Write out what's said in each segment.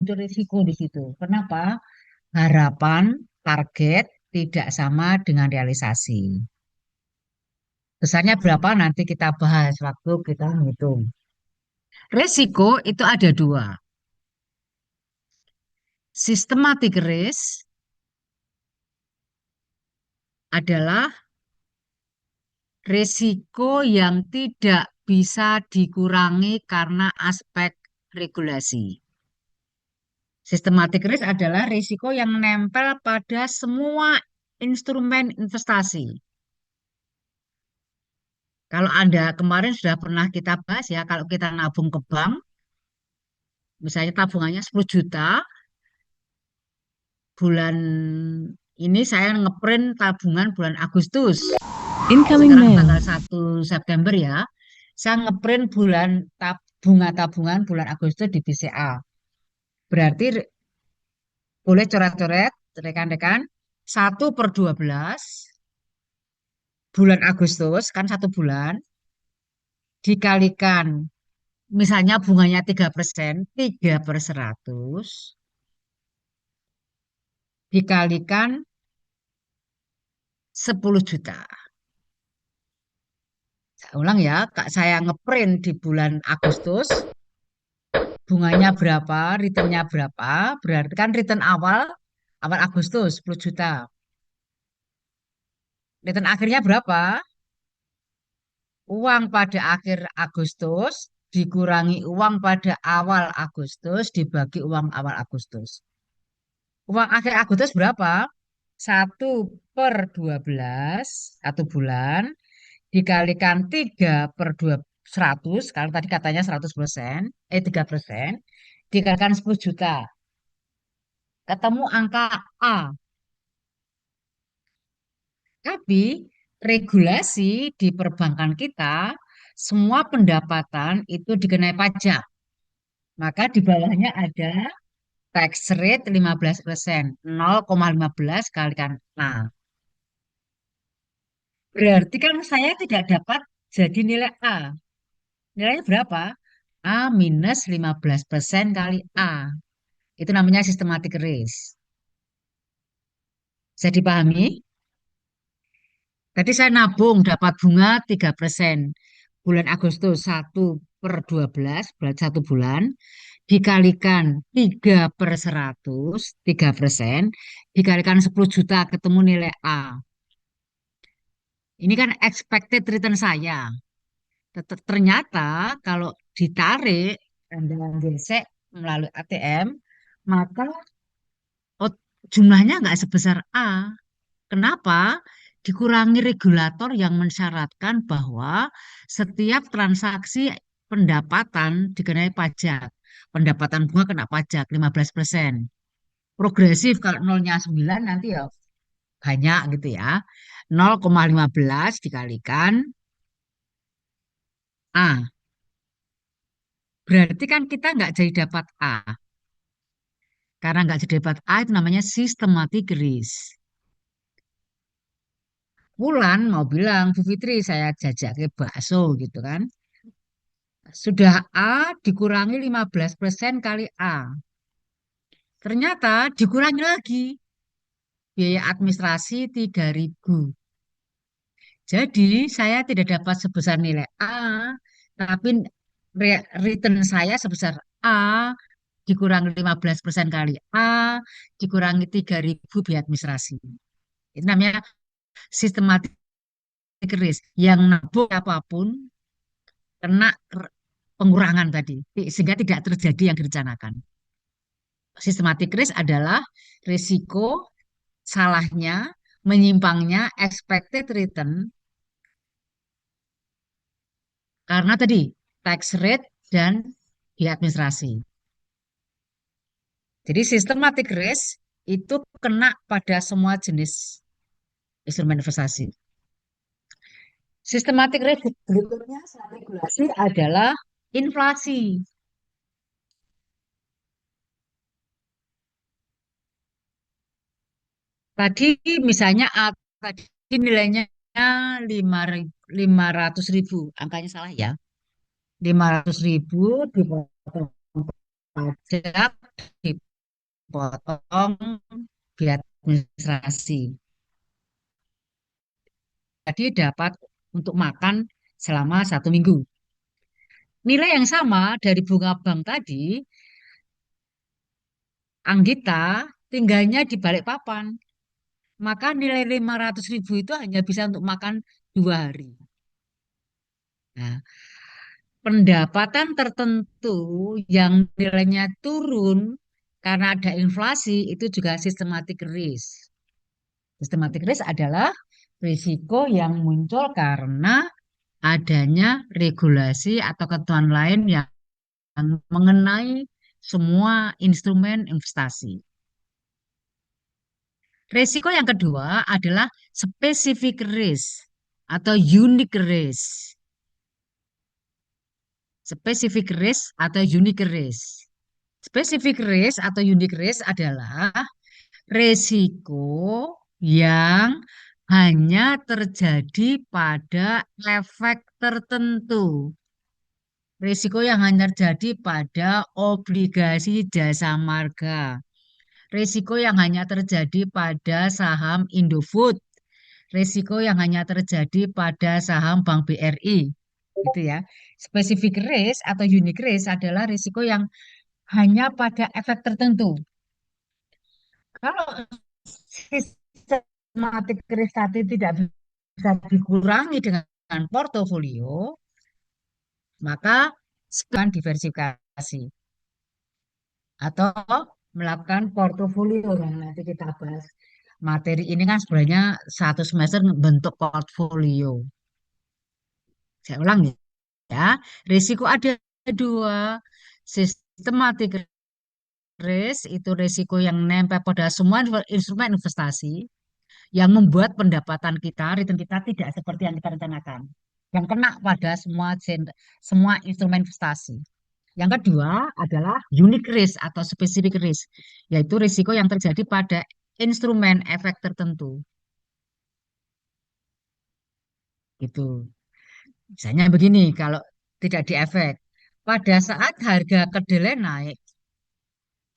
muncul risiko di situ. Kenapa? Harapan, target tidak sama dengan realisasi. Besarnya berapa nanti kita bahas waktu kita menghitung. Risiko itu ada dua. Systematic risk adalah risiko yang tidak bisa dikurangi karena aspek regulasi. Systematic risk adalah risiko yang menempel pada semua instrumen investasi. Kalau Anda kemarin sudah pernah kita bahas ya, kalau kita nabung ke bank, misalnya tabungannya 10 juta, bulan ini saya ngeprint tabungan bulan Agustus. Incoming Sekarang mail. tanggal 1 September ya. Saya ngeprint bunga tabungan bulan Agustus di BCA. Berarti boleh coret-coret rekan-rekan 1/12 bulan Agustus kan 1 bulan dikalikan misalnya bunganya 3%, 3/100 dikalikan 10 juta. Saya ulang ya, Kak, saya ngeprint di bulan Agustus, bunganya berapa, returnnya berapa, berarti kan return awal Agustus 10 juta. Return akhirnya berapa? Uang pada akhir Agustus dikurangi uang pada awal Agustus dibagi uang awal Agustus. Uang akhir Agustus berapa? 1/12 1 bulan dikalikan 3/100 kalau tadi katanya 100%, 3%, dikalikan 10 juta. Ketemu angka A. Tapi regulasi di perbankan kita, semua pendapatan itu dikenai pajak. Maka di bawahnya ada tax rate 15%, 0,15 kalikan A. Berarti kan saya tidak dapat jadi nilai A. Nilainya berapa? A minus 15% kali A. Itu namanya systematic risk. Bisa dipahami? Tadi saya nabung dapat bunga 3%. Bulan Agustus 1/12 berarti 1 bulan. Dikalikan 3/100, 3%. Dikalikan 10 juta ketemu nilai A. Ini kan expected return saya. Ternyata kalau ditarik, Anda gesek melalui ATM, maka oh, jumlahnya nggak sebesar A. Kenapa? Dikurangi regulator yang mensyaratkan bahwa setiap transaksi pendapatan dikenai pajak. Pendapatan bunga kena pajak 15%. Progresif kalau nolnya 9 nanti ya banyak gitu ya. 0,15 dikalikan A. Berarti kan kita nggak jadi dapat A. Karena nggak jadi dapat A itu namanya systematic risk. Wulan mau bilang, Bu Fitri saya jajak ke bakso gitu kan. Sudah A dikurangi 15% kali A. Ternyata dikurangi lagi biaya administrasi 3.000. Jadi saya tidak dapat sebesar nilai A, tapi return saya sebesar A dikurangi 15% kali A, dikurangi 3.000 biaya administrasi. Itu namanya systematic risk. Yang nabung apapun kena pengurangan tadi, sehingga tidak terjadi yang direncanakan. Systematic risk adalah risiko salahnya, menyimpangnya expected return karena tadi tax rate dan biaya administrasi. Jadi systematic risk itu kena pada semua jenis instrumen investasi. Systematic risk berikutnya selain regulasi adalah inflasi. Tadi misalnya tadi nilainya 500.000, angkanya salah ya. 500.000 dipotong pajak dipotong biaya administrasi. Jadi dapat untuk makan selama 1 minggu. Nilai yang sama dari bunga bank tadi, Anggita tinggalnya di Balikpapan. Maka nilai 500.000 itu hanya bisa untuk makan 2 hari. Nah, pendapatan tertentu yang nilainya turun karena ada inflasi itu juga systematic risk. Systematic risk adalah risiko yang muncul karena adanya regulasi atau ketentuan lain yang mengenai semua instrumen investasi. Risiko yang kedua adalah specific risk atau unique risk. Specific risk atau unique risk. Specific risk atau unique risk adalah risiko yang hanya terjadi pada efek tertentu. Risiko yang hanya terjadi pada obligasi jasa marga. Risiko yang hanya terjadi pada saham Indofood. Risiko yang hanya terjadi pada saham Bank BRI. Gitu ya. Specific risk atau unique risk adalah risiko yang hanya pada efek tertentu. Kalau sistematik risk tadi tidak bisa dikurangi dengan portofolio, maka sekarang diversifikasi atau melakukan portofolio yang nanti kita bahas. Materi ini kan sebenarnya 1 semester bentuk portfolio. Saya ulang ya, risiko ada dua, sistematik risk itu risiko yang nempel pada semua instrumen investasi yang membuat pendapatan kita, return kita tidak seperti yang kita rencanakan. Yang kena pada semua instrumen investasi. Yang kedua adalah unique risk atau specific risk, yaitu risiko yang terjadi pada instrumen efek tertentu. Gitu. Misalnya begini, kalau tidak di efek, pada saat harga kedelai naik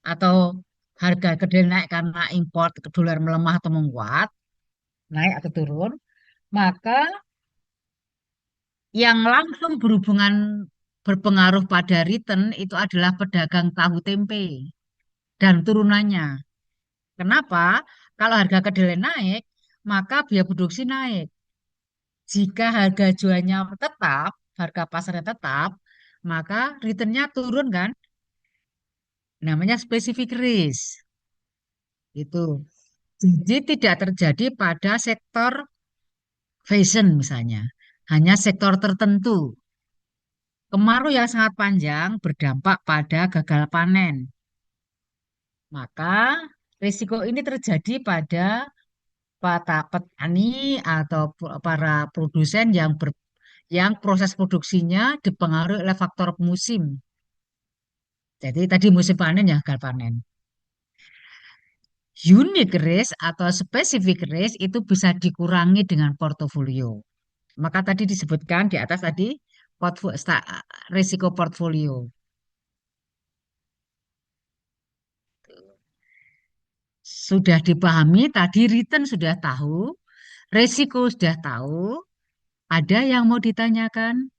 atau harga kedelai naik karena import dolar melemah atau menguat, naik atau turun, maka yang langsung berpengaruh pada return itu adalah pedagang tahu tempe dan turunannya. Kenapa? Kalau harga kedelai naik, maka biaya produksi naik. Jika harga jualnya tetap, harga pasarnya tetap, maka returnnya turun kan? Namanya specific risk. Itu. Jadi tidak terjadi pada sektor fashion misalnya. Hanya sektor tertentu. Kemarau yang sangat panjang berdampak pada gagal panen. Maka risiko ini terjadi pada petani atau para produsen yang proses produksinya dipengaruhi oleh faktor musim. Jadi tadi musim panen ya gagal panen. Unique risk atau specific risk itu bisa dikurangi dengan portofolio. Maka tadi disebutkan di atas tadi risiko portfolio. Sudah dipahami tadi return sudah tahu, resiko sudah tahu, ada yang mau ditanyakan?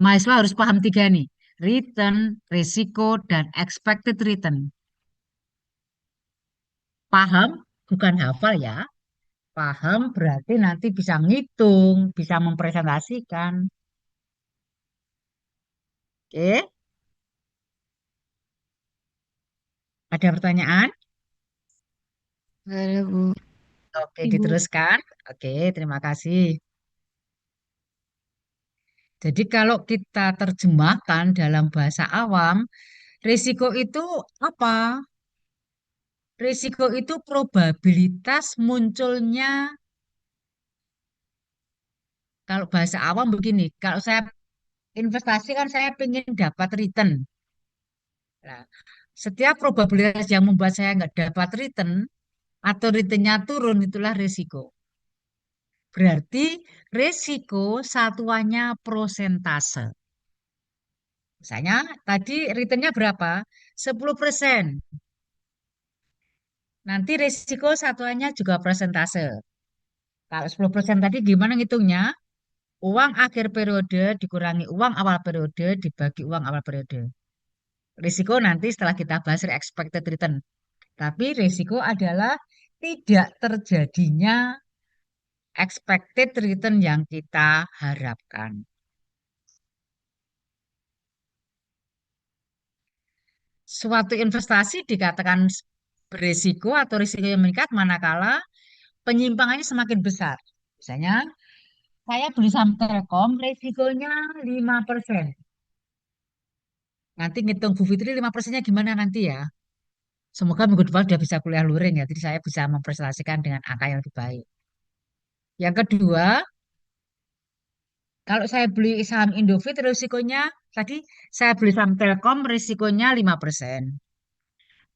Mahasiswa harus paham tiga nih, return, resiko, dan expected return. Paham bukan hafal ya, paham berarti nanti bisa ngitung, bisa mempresentasikan. Oke, ada pertanyaan? Ada Bu. Oke, Ibu. diteruskan. Oke, terima kasih. Jadi kalau kita terjemahkan dalam bahasa awam, risiko itu apa? Risiko itu probabilitas munculnya, kalau bahasa awam begini, kalau saya investasi kan saya ingin dapat return. Nah, setiap probabilitas yang membuat saya nggak dapat return atau returnnya turun itulah risiko. Berarti risiko satuannya prosentase. Misalnya tadi returnnya berapa? 10%. Nanti risiko satuannya juga persentase. Kalau 10% tadi gimana ngitungnya? Uang akhir periode dikurangi uang awal periode dibagi uang awal periode. Risiko nanti setelah kita bahas expected return. Tapi risiko adalah tidak terjadinya expected return yang kita harapkan. Suatu investasi dikatakan berisiko atau risiko yang meningkat manakala penyimpangannya semakin besar. Misalnya, saya beli saham Telkom, risikonya 5%. Nanti ngitung Bu Fitri 5%-nya gimana nanti ya? Semoga minggu depan sudah bisa kuliah luring ya, jadi saya bisa mempresentasikan dengan angka yang lebih baik. Yang kedua, kalau saya beli saham Indofit, risikonya tadi saya beli saham Telkom, risikonya 5%.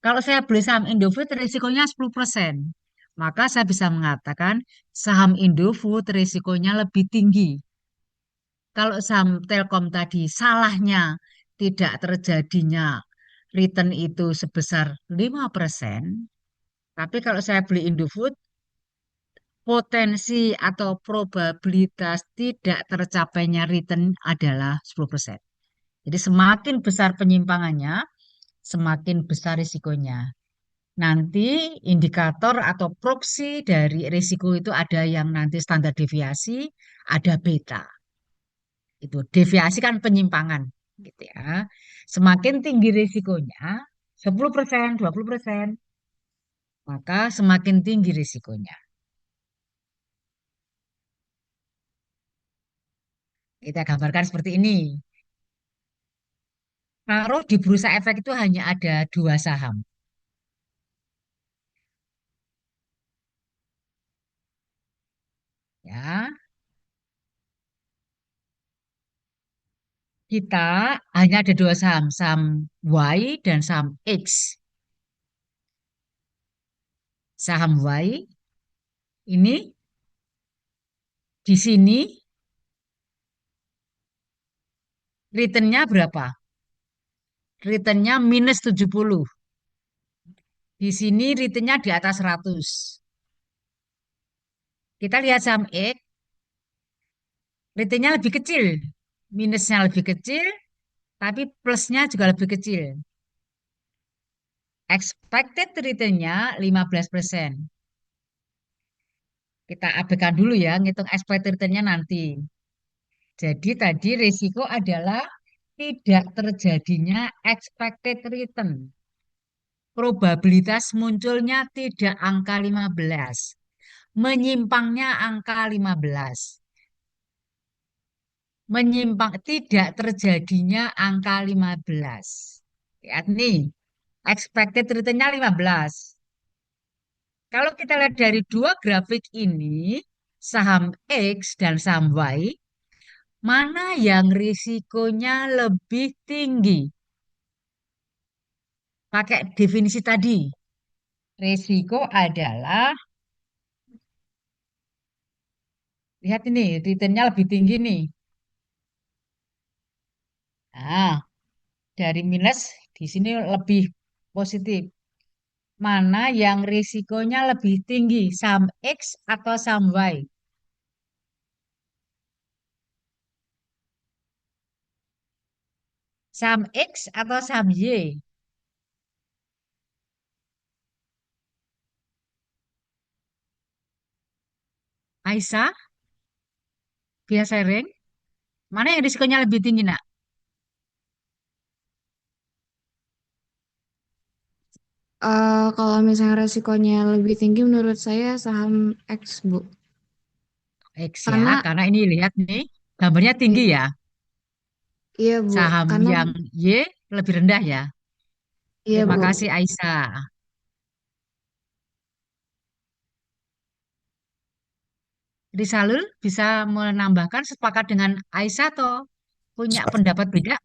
Kalau saya beli saham Indofood, risikonya 10%. Maka saya bisa mengatakan saham Indofood risikonya lebih tinggi. Kalau saham Telkom tadi salahnya tidak terjadinya return itu sebesar 5%. Tapi kalau saya beli Indofood, potensi atau probabilitas tidak tercapainya return adalah 10%. Jadi semakin besar penyimpangannya, semakin besar risikonya. Nanti indikator atau proksi dari risiko itu ada yang nanti standar deviasi, ada beta. Itu deviasi kan penyimpangan gitu ya. Semakin tinggi risikonya, 10%, 20%, maka semakin tinggi risikonya. Kita gambarkan seperti ini. Kalau di bursa efek itu hanya ada dua saham. Ya, kita hanya ada dua saham, saham Y dan saham X. Saham Y ini di sini returnnya berapa? Returnnya minus 70. Di sini returnnya di atas 100. Kita lihat saham X, returnnya lebih kecil. Minusnya lebih kecil, tapi plusnya juga lebih kecil. Expected returnnya 15%. Kita abaikan dulu ya, ngitung expected returnnya nanti. Jadi tadi risiko adalah tidak terjadinya expected return. Probabilitas munculnya tidak angka 15. Menyimpangnya angka 15. Menyimpang tidak terjadinya angka 15. Lihat nih, expected return-nya 15. Kalau kita lihat dari dua grafik ini, saham X dan saham Y, mana yang risikonya lebih tinggi? Pakai definisi tadi. Risiko adalah, lihat ini, return-nya lebih tinggi nih. Nah, dari minus di sini lebih positif. Mana yang risikonya lebih tinggi, saham X atau saham Y? Saham X atau saham Y? Aisyah, bisa sharing? Mana yang risikonya lebih tinggi, nak? Kalau misalnya resikonya lebih tinggi menurut saya saham X, Bu. X ya, Karena karena ini lihat nih, gambarnya tinggi iya, ya. iya Bu. Saham Karena yang Y lebih rendah ya. iya Terima Bu. kasih Aisyah. Risalul bisa menambahkan sepakat dengan Aisyah atau punya Sepa- pendapat beda?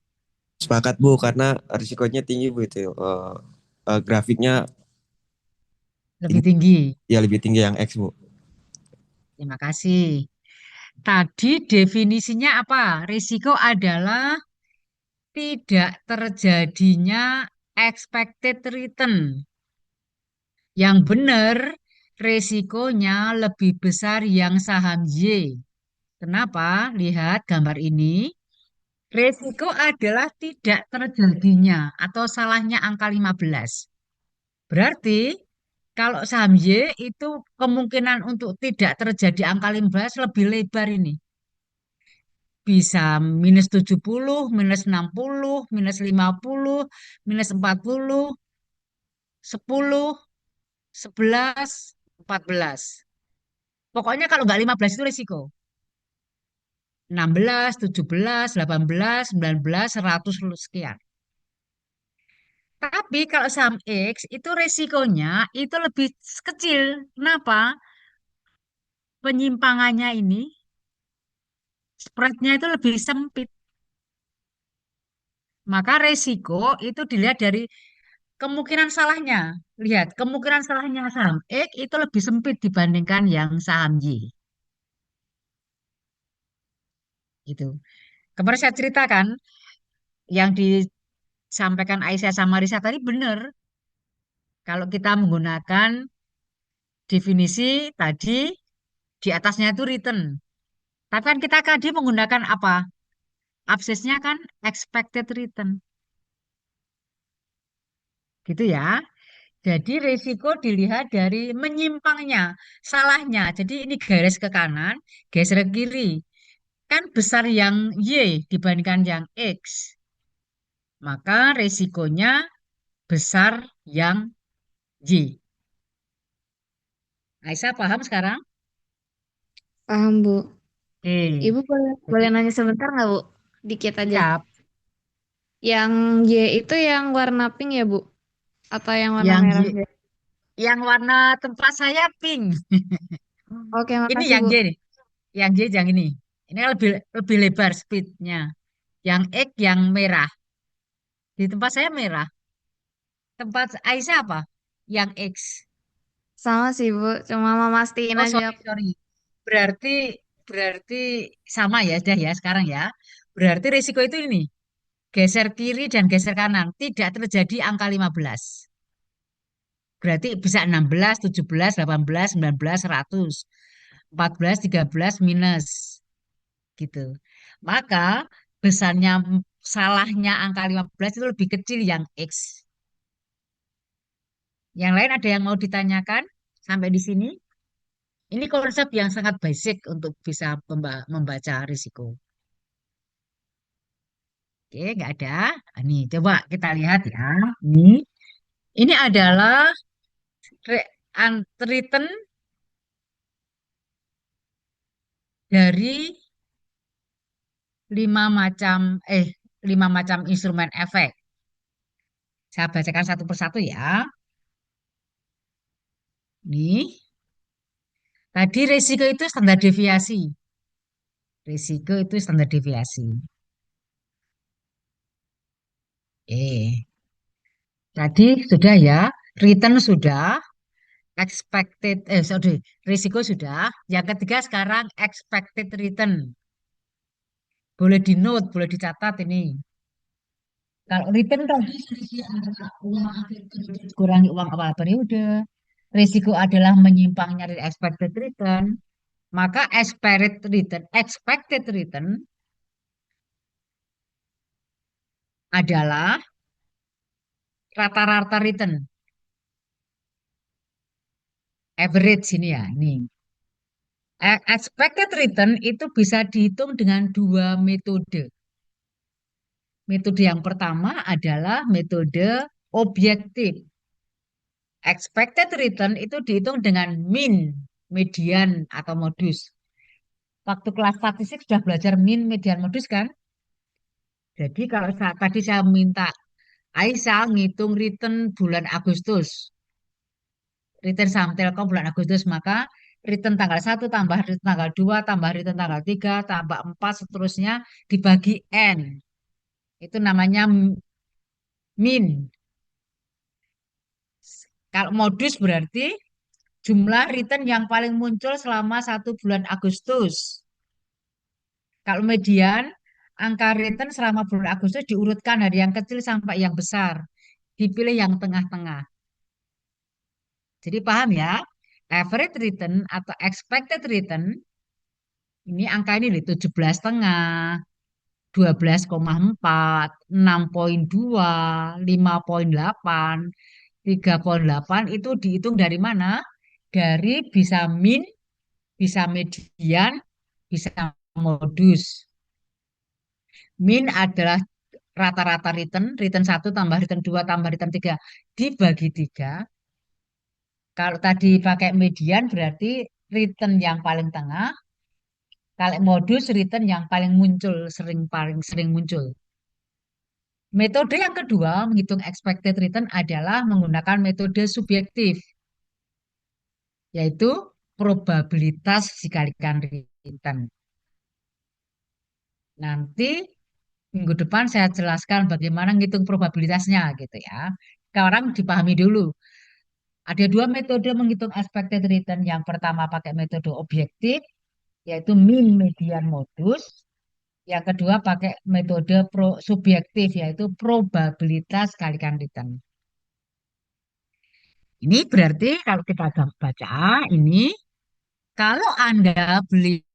Sepakat Bu, karena risikonya tinggi Bu itu. Grafiknya Lebih tinggi, tinggi. ya lebih tinggi yang X Bu. Terima kasih. Tadi definisinya apa? Risiko adalah tidak terjadinya expected return. Yang benar, resikonya lebih besar yang saham Y. Kenapa? Lihat gambar ini. Resiko adalah tidak terjadinya atau salahnya angka 15. Berarti kalau saham Y itu kemungkinan untuk tidak terjadi angka 15 lebih lebar ini. Bisa minus 70, minus 60, minus 50, minus 40, 10, 11, 14. Pokoknya kalau nggak 15 itu risiko. 16, 17, 18, 19, 100 sekian. Tapi kalau saham X itu resikonya itu lebih kecil. Kenapa? Penyimpangannya ini, spreadnya itu lebih sempit. Maka resiko itu dilihat dari kemungkinan salahnya. Lihat, kemungkinan salahnya saham X itu lebih sempit dibandingkan yang saham Y. Gitu. Kemarin saya ceritakan yang disampaikan Aisyah sama Risa tadi benar. Kalau kita menggunakan definisi tadi di atasnya itu return. Tapi kan kita tadi menggunakan apa? Absesnya kan expected return. Gitu ya. Jadi risiko dilihat dari menyimpangnya, salahnya. Jadi ini garis ke kanan, geser ke kiri. Kan besar yang Y dibandingkan yang X. Maka risikonya besar yang Y. Aisyah paham sekarang? Paham, Bu. Oke. Ibu boleh, Jadi boleh nanya sebentar nggak, Bu? Dikit aja. siap. Yang Y itu yang warna pink ya, Bu? Atau yang warna Yang merah Y, ya? yang warna tempat saya pink. Oke, Ini makasih, yang Bu. Y nih. Yang Y yang ini. Ini lebih lebih lebar speednya. Yang X yang merah. Di tempat saya merah. Tempat Aisyah apa? Yang X. Sama sih, Bu. Cuma mau mastiin Oh, aja. sorry, sorry. Berarti berarti sama ya, sudah ya sekarang ya. Berarti risiko itu ini, geser kiri dan geser kanan, tidak terjadi angka 15. Berarti bisa 16, 17, 18, 19, 100. 14, 13 minus gitu. Maka besarnya salahnya angka 15 itu lebih kecil yang X. Yang lain ada yang mau ditanyakan sampai di sini? Ini konsep yang sangat basic untuk bisa membaca risiko. Oke, nggak ada. Ini coba kita lihat ya. Ini adalah return dari lima macam eh lima macam instrumen efek. Saya bacakan satu persatu ya. Nih, tadi risiko itu standar deviasi. Risiko itu standar deviasi. Tadi sudah ya, return sudah, sorry, risiko sudah. Yang ketiga sekarang expected return. Boleh di note, boleh dicatat ini. Kalau return tadi selisih antara uang akhir periode dikurangi uang awal periode. Risiko adalah menyimpangnya dari expected return. Maka expected return adalah rata-rata return. Average ini ya, ini. Expected return itu bisa dihitung dengan dua metode. Metode yang pertama adalah metode objektif. Expected return itu dihitung dengan mean, median, atau modus. Waktu kelas statistik sudah belajar mean, median, modus kan? Jadi kalau tadi saya minta Aisyah ngitung return bulan Agustus, return saham Telkom bulan Agustus, maka return tanggal 1 tambah return tanggal 2 tambah return tanggal 3 tambah 4 seterusnya dibagi N. Itu namanya min. Kalau modus berarti jumlah return yang paling muncul selama 1 bulan Agustus. Kalau median angka return selama bulan Agustus diurutkan dari yang kecil sampai yang besar. Dipilih yang tengah-tengah. Jadi paham ya? Average return atau expected return ini angka ini 17,5, 12,4, 6,2, 5,8, 3,8 itu dihitung dari mana? Dari bisa min, bisa median, bisa modus. Min adalah rata-rata return, return 1 tambah return 2 tambah return 3 dibagi 3. Kalau tadi pakai median berarti return yang paling tengah, kalau modus return yang paling sering muncul. Metode yang kedua menghitung expected return adalah menggunakan metode subjektif, yaitu probabilitas dikalikan return. Nanti minggu depan saya jelaskan bagaimana ngitung probabilitasnya gitu ya. Sekarang dipahami dulu. Ada dua metode menghitung expected return. Yang pertama pakai metode objektif, yaitu min, median, modus. Yang kedua pakai metode subjektif, yaitu probabilitas kalikan return. Ini berarti kalau kita baca ini, kalau Anda beli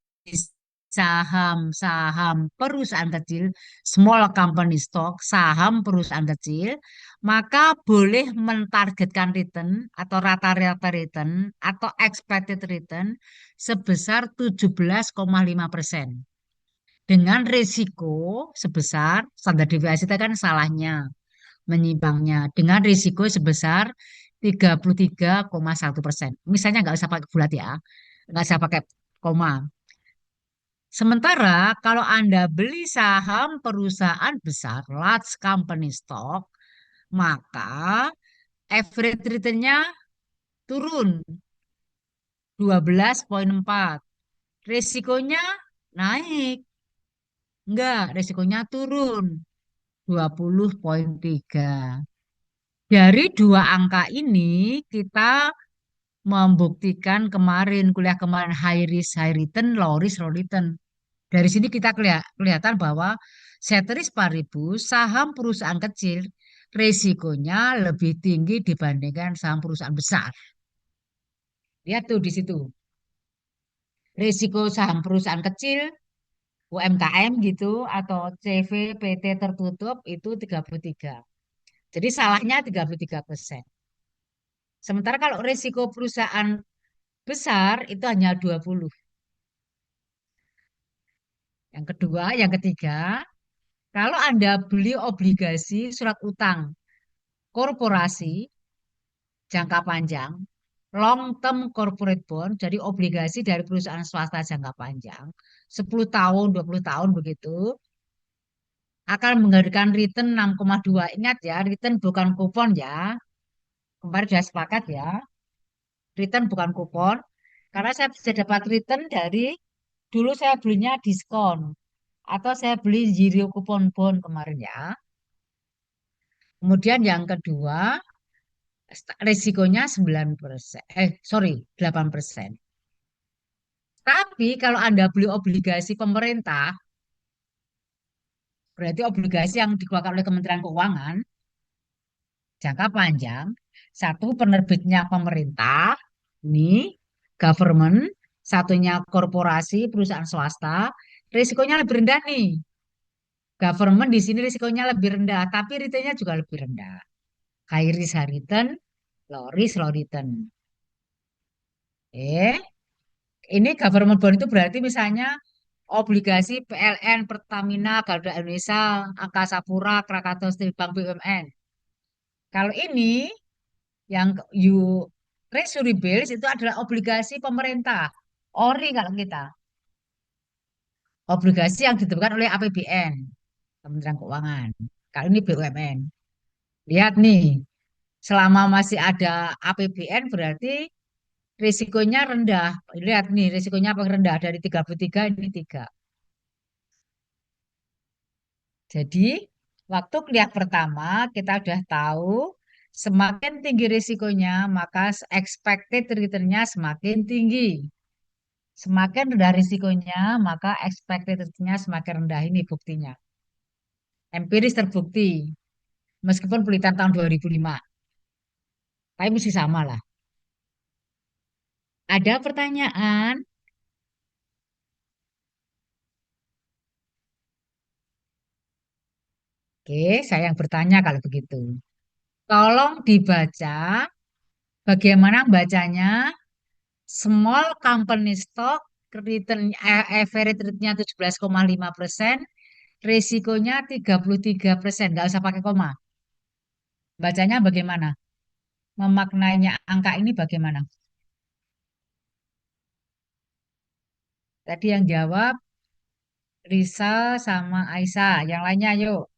saham-saham perusahaan kecil, small company stock, saham perusahaan kecil, maka boleh mentargetkan return atau rata-rata return atau expected return sebesar 17,5%. Dengan risiko sebesar, standar deviasi itu kan salahnya, menyimpangnya, dengan risiko sebesar 33,1%. Misalnya nggak usah pakai bulat ya, nggak usah pakai koma. Sementara kalau Anda beli saham perusahaan besar, large company stock, maka average return-nya turun 12,4. Risikonya naik. Enggak, risikonya turun 20,3. Dari dua angka ini kita membuktikan kuliah kemarin high risk, high return, low risk, low return. Dari sini kita kelihatan bahwa ceteris paribus saham perusahaan kecil resikonya lebih tinggi dibandingkan saham perusahaan besar. Lihat tuh di situ. Risiko saham perusahaan kecil, UMKM gitu, atau CV, PT tertutup itu 33. Jadi salahnya 33%. Sementara kalau risiko perusahaan besar itu hanya 20. Yang kedua, yang ketiga, kalau Anda beli obligasi surat utang korporasi jangka panjang, long term corporate bond, jadi obligasi dari perusahaan swasta jangka panjang, 10 tahun, 20 tahun begitu, akan menghadirkan return 6,2. Ingat ya, return bukan kupon ya. Kemarin sudah sepakat ya, return bukan kupon. Karena saya bisa dapat return dari dulu saya belinya diskon atau saya beli zero kupon bond kemarin ya. Kemudian yang kedua, risikonya 9%. Sorry, 8%. Tapi kalau Anda beli obligasi pemerintah, berarti obligasi yang dikeluarkan oleh Kementerian Keuangan, jangka panjang, satu penerbitnya pemerintah, ini government, satunya korporasi, perusahaan swasta, risikonya lebih rendah nih. Government di sini risikonya lebih rendah, tapi returnnya juga lebih rendah. High risk, high return, low risk, low return. Ini government bond itu berarti misalnya obligasi PLN, Pertamina, Garuda Indonesia, Angkasa Pura, Krakatau Steel Bank BUMN. Kalau ini yang Treasury bills itu adalah obligasi pemerintah. ORI kalau kita. Obligasi yang diterbitkan oleh APBN, Kementerian Keuangan. Kalau ini BUMN. Lihat nih, selama masih ada APBN berarti risikonya rendah. Lihat nih, risikonya paling rendah dari 33 ini 3. Jadi, waktu kuliah pertama kita sudah tahu semakin tinggi risikonya, maka expected return-nya semakin tinggi. Semakin rendah risikonya, maka expected return-nya semakin rendah. Ini buktinya. Empiris terbukti. Meskipun penelitian tahun 2005. Tapi mesti sama lah. Ada pertanyaan? Oke, saya yang bertanya kalau begitu. Tolong dibaca bagaimana bacanya small company stock return average rate-nya 17,5%, risikonya 33%. Nggak usah pakai koma. Bacanya bagaimana? Memaknainya angka ini bagaimana? Tadi yang jawab Risa sama Aisyah. Yang lainnya yuk.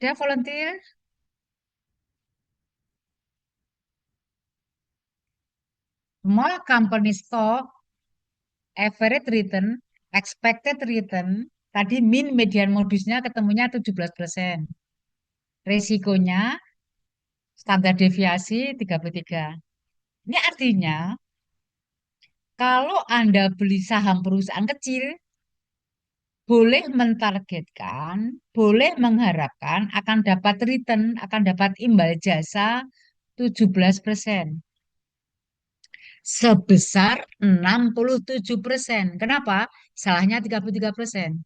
Dia volunteer. Small company stock average return, expected return, tadi min median modusnya ketemunya 17%. Resikonya standar deviasi 33. Ini artinya kalau Anda beli saham perusahaan kecil, boleh mentargetkan, boleh mengharapkan akan dapat return, akan dapat imbal jasa 17% sebesar 67%. Kenapa? Salahnya 33%.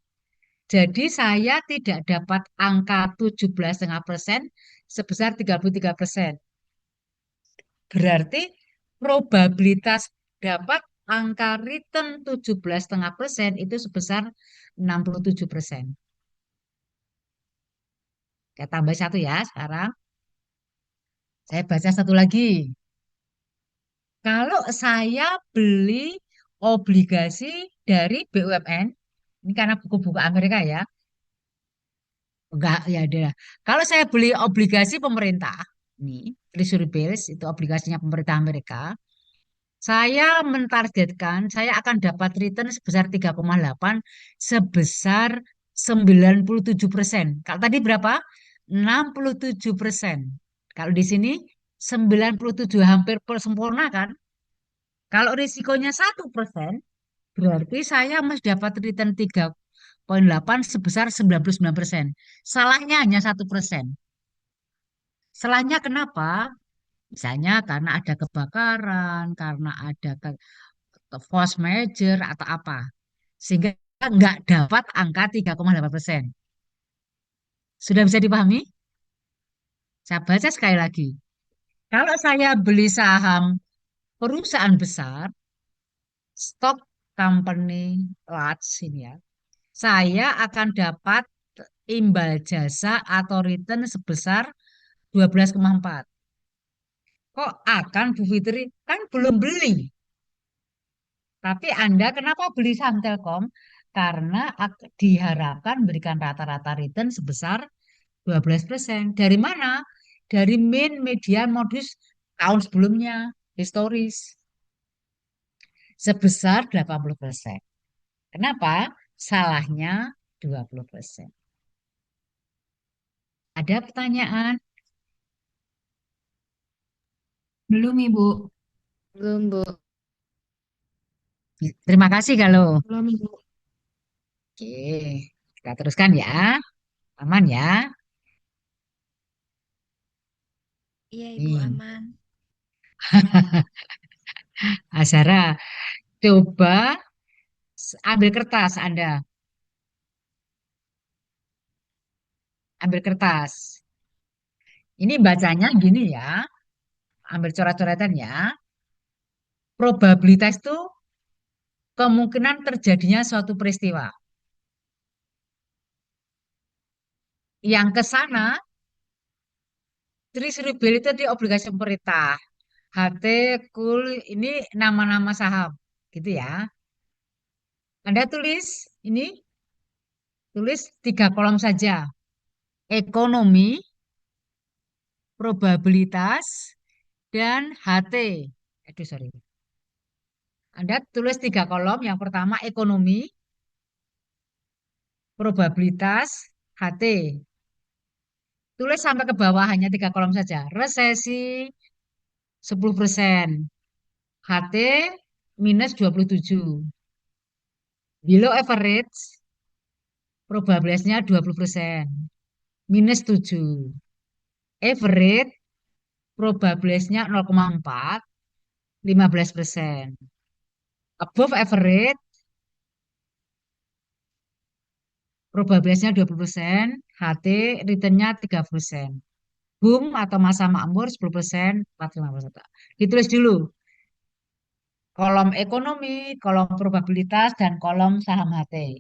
Jadi saya tidak dapat angka 17,5% sebesar 33%. Berarti probabilitas dapat angka return 17,5% itu sebesar 67%. Saya tambah satu ya sekarang. Saya baca satu lagi. Kalau saya beli obligasi dari BUMN, ini karena buku-buku Amerika ya, enggak ya deh. Kalau saya beli obligasi pemerintah, nih, Treasury Bills itu obligasinya pemerintah Amerika, saya mentargetkan saya akan dapat return sebesar 3,8 sebesar 97%. Kalau tadi berapa? 67%. Kalau di sini 97 hampir sempurna kan? Kalau risikonya 1%, berarti saya masih dapat return 3,8 sebesar 99%. Salahnya hanya 1%. Salahnya kenapa? Misalnya karena ada kebakaran, karena ada force major atau apa. Sehingga nggak dapat angka 3,8%. Sudah bisa dipahami? Saya baca sekali lagi. Kalau saya beli saham perusahaan besar, stock company large ini ya, saya akan dapat imbal jasa atau return sebesar 12,4. Kok akan Bu Fitri? Kan belum beli. Tapi Anda kenapa beli saham Telkom? Karena diharapkan berikan rata-rata return sebesar 12%. Dari mana? Dari min, median, modus tahun sebelumnya, historis. Sebesar 80%. Kenapa? Salahnya 20%. Ada pertanyaan? Belum, Ibu. Belum, Bu. Terima kasih kalau. Belum, Ibu. Oke, kita teruskan ya. Aman ya. Iya, Ibu, Nih, aman. Azara, coba ambil kertas Anda. Ambil kertas. Ini bacanya gini ya. Ambil coret-coretan ya. Probabilitas itu kemungkinan terjadinya suatu peristiwa. yang ke sana, Trisribil itu di obligasi pemerintah. HT, KUL, ini nama-nama saham. Gitu ya. Anda tulis ini, tulis 3 kolom saja. Ekonomi, probabilitas, dan HT. Aduh, sorry. Anda tulis 3 kolom. Yang pertama ekonomi, probabilitas, HT. Tulis sampai ke bawah hanya 3 kolom saja. Resesi 10%. HT minus 27. Below average, probabilitasnya 20%. Minus 7. Average, probabilitasnya 0,4. 15%. Above average, probabilitasnya 20%. HT, returnnya 3%. Boom atau masa makmur 10%, 45%. Ditulis dulu. Kolom ekonomi, kolom probabilitas, dan kolom saham HT.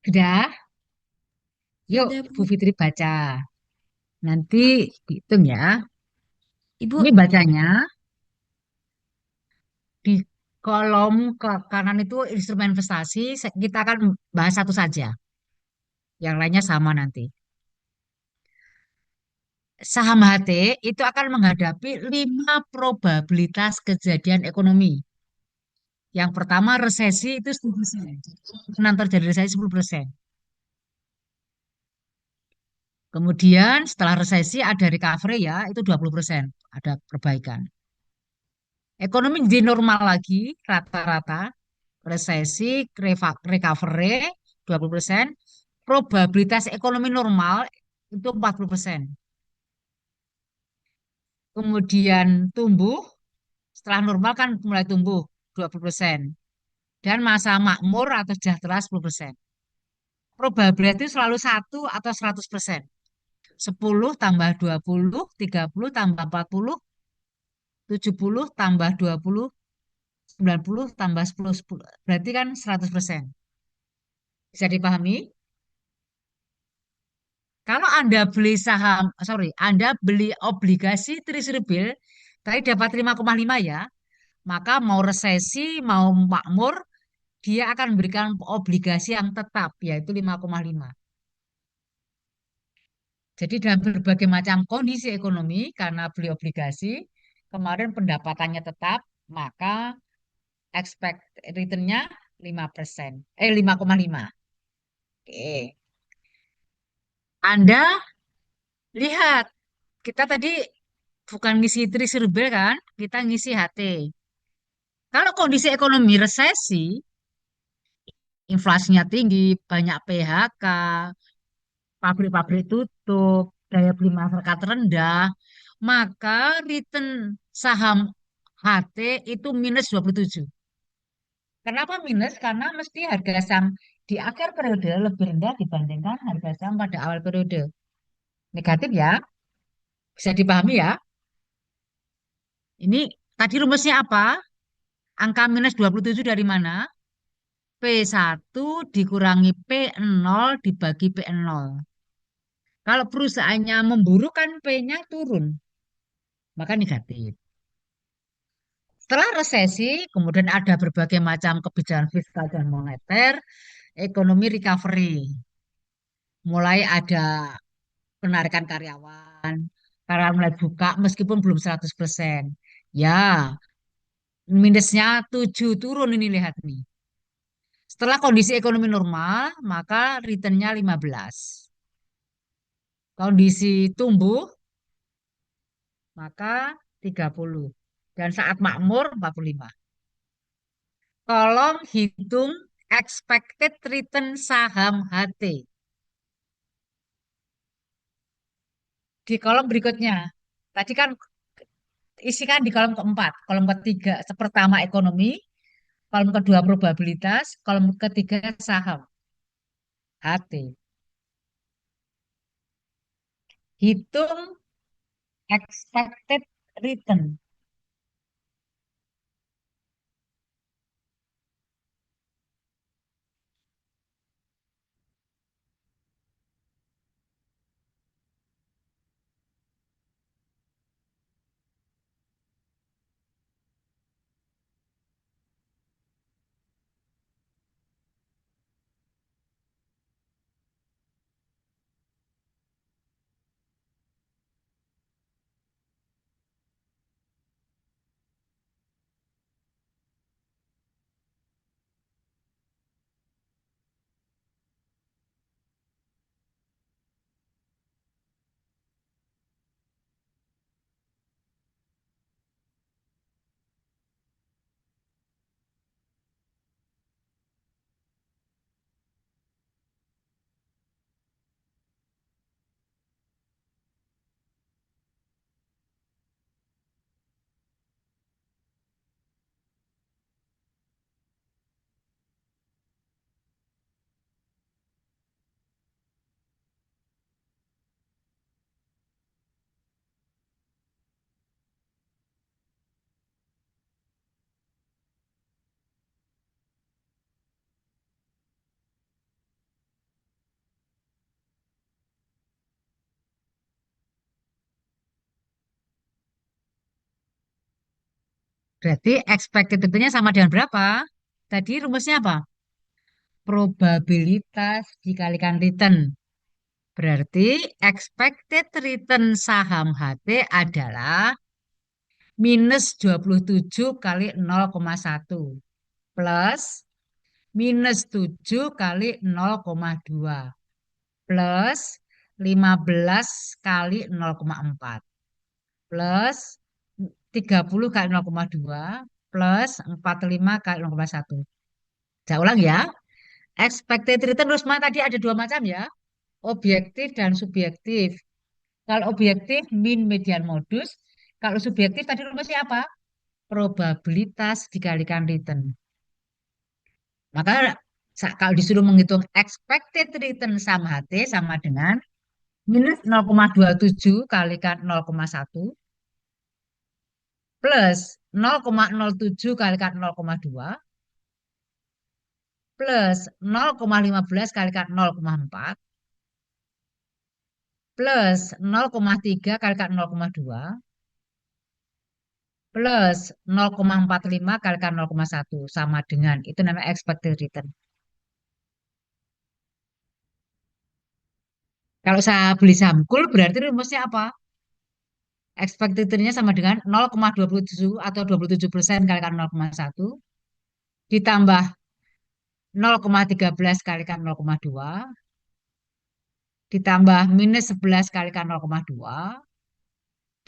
Sudah? Yuk, Sudah, Bu Bu. Fitri baca. Nanti hitung ya. Ibu, Ini bacanya di kolom ke kanan itu instrumen investasi. Kita akan bahas satu saja. Yang lainnya sama nanti. Saham HT itu akan menghadapi 5 probabilitas kejadian ekonomi. Yang pertama resesi itu 10%. Kemungkinan terjadi resesi 10%. Kemudian setelah resesi ada recovery ya, itu 20%. Ada perbaikan. Ekonomi jadi normal lagi, rata-rata. Resesi, recovery 20%. Probabilitas ekonomi normal itu 40%. Kemudian tumbuh, setelah normal kan mulai tumbuh 20%. Dan masa makmur atau sejahtera 10%. Probabilitas itu selalu 1 atau 100%. 10 tambah 20, 30 tambah 40, 70 tambah 20, 90 tambah 10, 10. Berarti kan 100%. Bisa dipahami? Kalau Anda beli saham, sorry, Anda beli obligasi Treasury Bill, tadi dapat 5,5 ya, maka mau resesi, mau makmur, dia akan memberikan obligasi yang tetap, yaitu 5,5. Jadi dalam berbagai macam kondisi ekonomi, karena beli obligasi, kemarin pendapatannya tetap, maka expect return-nya 5%, 5,5. Oke. Anda lihat, kita tadi bukan ngisi Trisirbil kan, kita ngisi HT. Kalau kondisi ekonomi resesi, inflasinya tinggi, banyak PHK, pabrik-pabrik tutup, daya beli masyarakat rendah, maka return saham HT itu minus 27. Kenapa minus? Karena mesti harga saham di akhir periode lebih rendah dibandingkan harga saham pada awal periode. Negatif ya, bisa dipahami ya. Ini tadi rumusnya apa? Angka minus 27 dari mana? P1 dikurangi P0 dibagi P0. Kalau perusahaannya memburuk kan P-nya turun, maka negatif. Setelah resesi, kemudian ada berbagai macam kebijakan fiskal dan moneter, ekonomi recovery. Mulai ada penarikan karyawan, karyawan mulai buka meskipun belum 100%. Ya, minusnya 7 turun ini lihat nih. Setelah kondisi ekonomi normal, maka returnnya 15. Kondisi tumbuh, maka 30. Dan saat makmur 45. Tolong hitung expected return saham HT. Di kolom berikutnya. Tadi kan isikan di kolom keempat. Kolom ketiga, pertama ekonomi. Kolom kedua probabilitas. Kolom ketiga saham HT. Hitung expected return. Berarti expected return-nya sama dengan berapa? Tadi rumusnya apa? Probabilitas dikalikan return. Berarti expected return saham HT adalah minus 27 kali 0,1 plus minus 7 kali 0,2 plus 15 kali 0,4 plus 30 kali 0,2 plus 45 kali 0,1. Saya ulang ya. Expected return Rusma tadi ada dua macam ya. Objektif dan subjektif. Kalau objektif mean median modus. Kalau subjektif tadi rumusnya apa? Probabilitas dikalikan return. Maka kalau disuruh menghitung expected return sama HT sama dengan minus 0,27 kalikan 0,1 plus 0,07 kalikan 0,2 plus 0,15 kalikan 0,4 plus 0,3 kalikan 0,2 plus 0,45 kalikan 0,1 sama dengan itu namanya expected return. Kalau saya beli saham kul berarti rumusnya apa? Expected return-nya sama dengan 0,27 atau 27% kalikan 0,1 ditambah 0,13 kalikan 0,2 ditambah minus 11 kalikan 0,2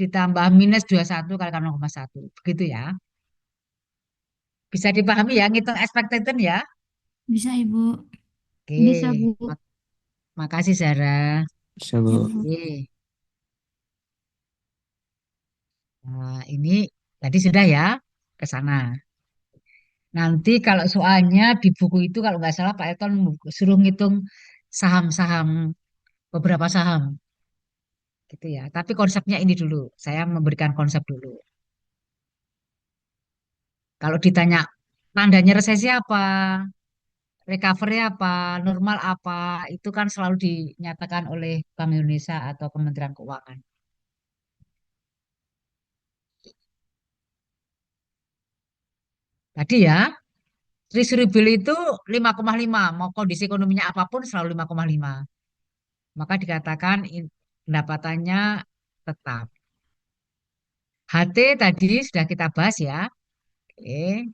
ditambah minus 21 kalikan 0,1. Begitu ya. Bisa dipahami ya, ngitung expected return ya. Bisa Ibu. Bisa, Oke, Bu. makasih Sarah. Bisa, Ya Bu. Bu. Oke. Nah, ini tadi sudah ya ke sana. Nanti kalau soalnya di buku itu kalau nggak salah Pak Elton suruh ngitung saham-saham, beberapa saham gitu ya. Tapi konsepnya ini dulu. Saya memberikan konsep dulu. Kalau ditanya tandanya resesi apa? recovery apa, normal apa, itu kan selalu dinyatakan oleh Bank Indonesia atau Kementerian Keuangan. Tadi ya, Treasury bill itu 5,5, mau kondisi ekonominya apapun selalu 5,5. Maka dikatakan pendapatannya tetap. HT tadi sudah kita bahas ya. Oke.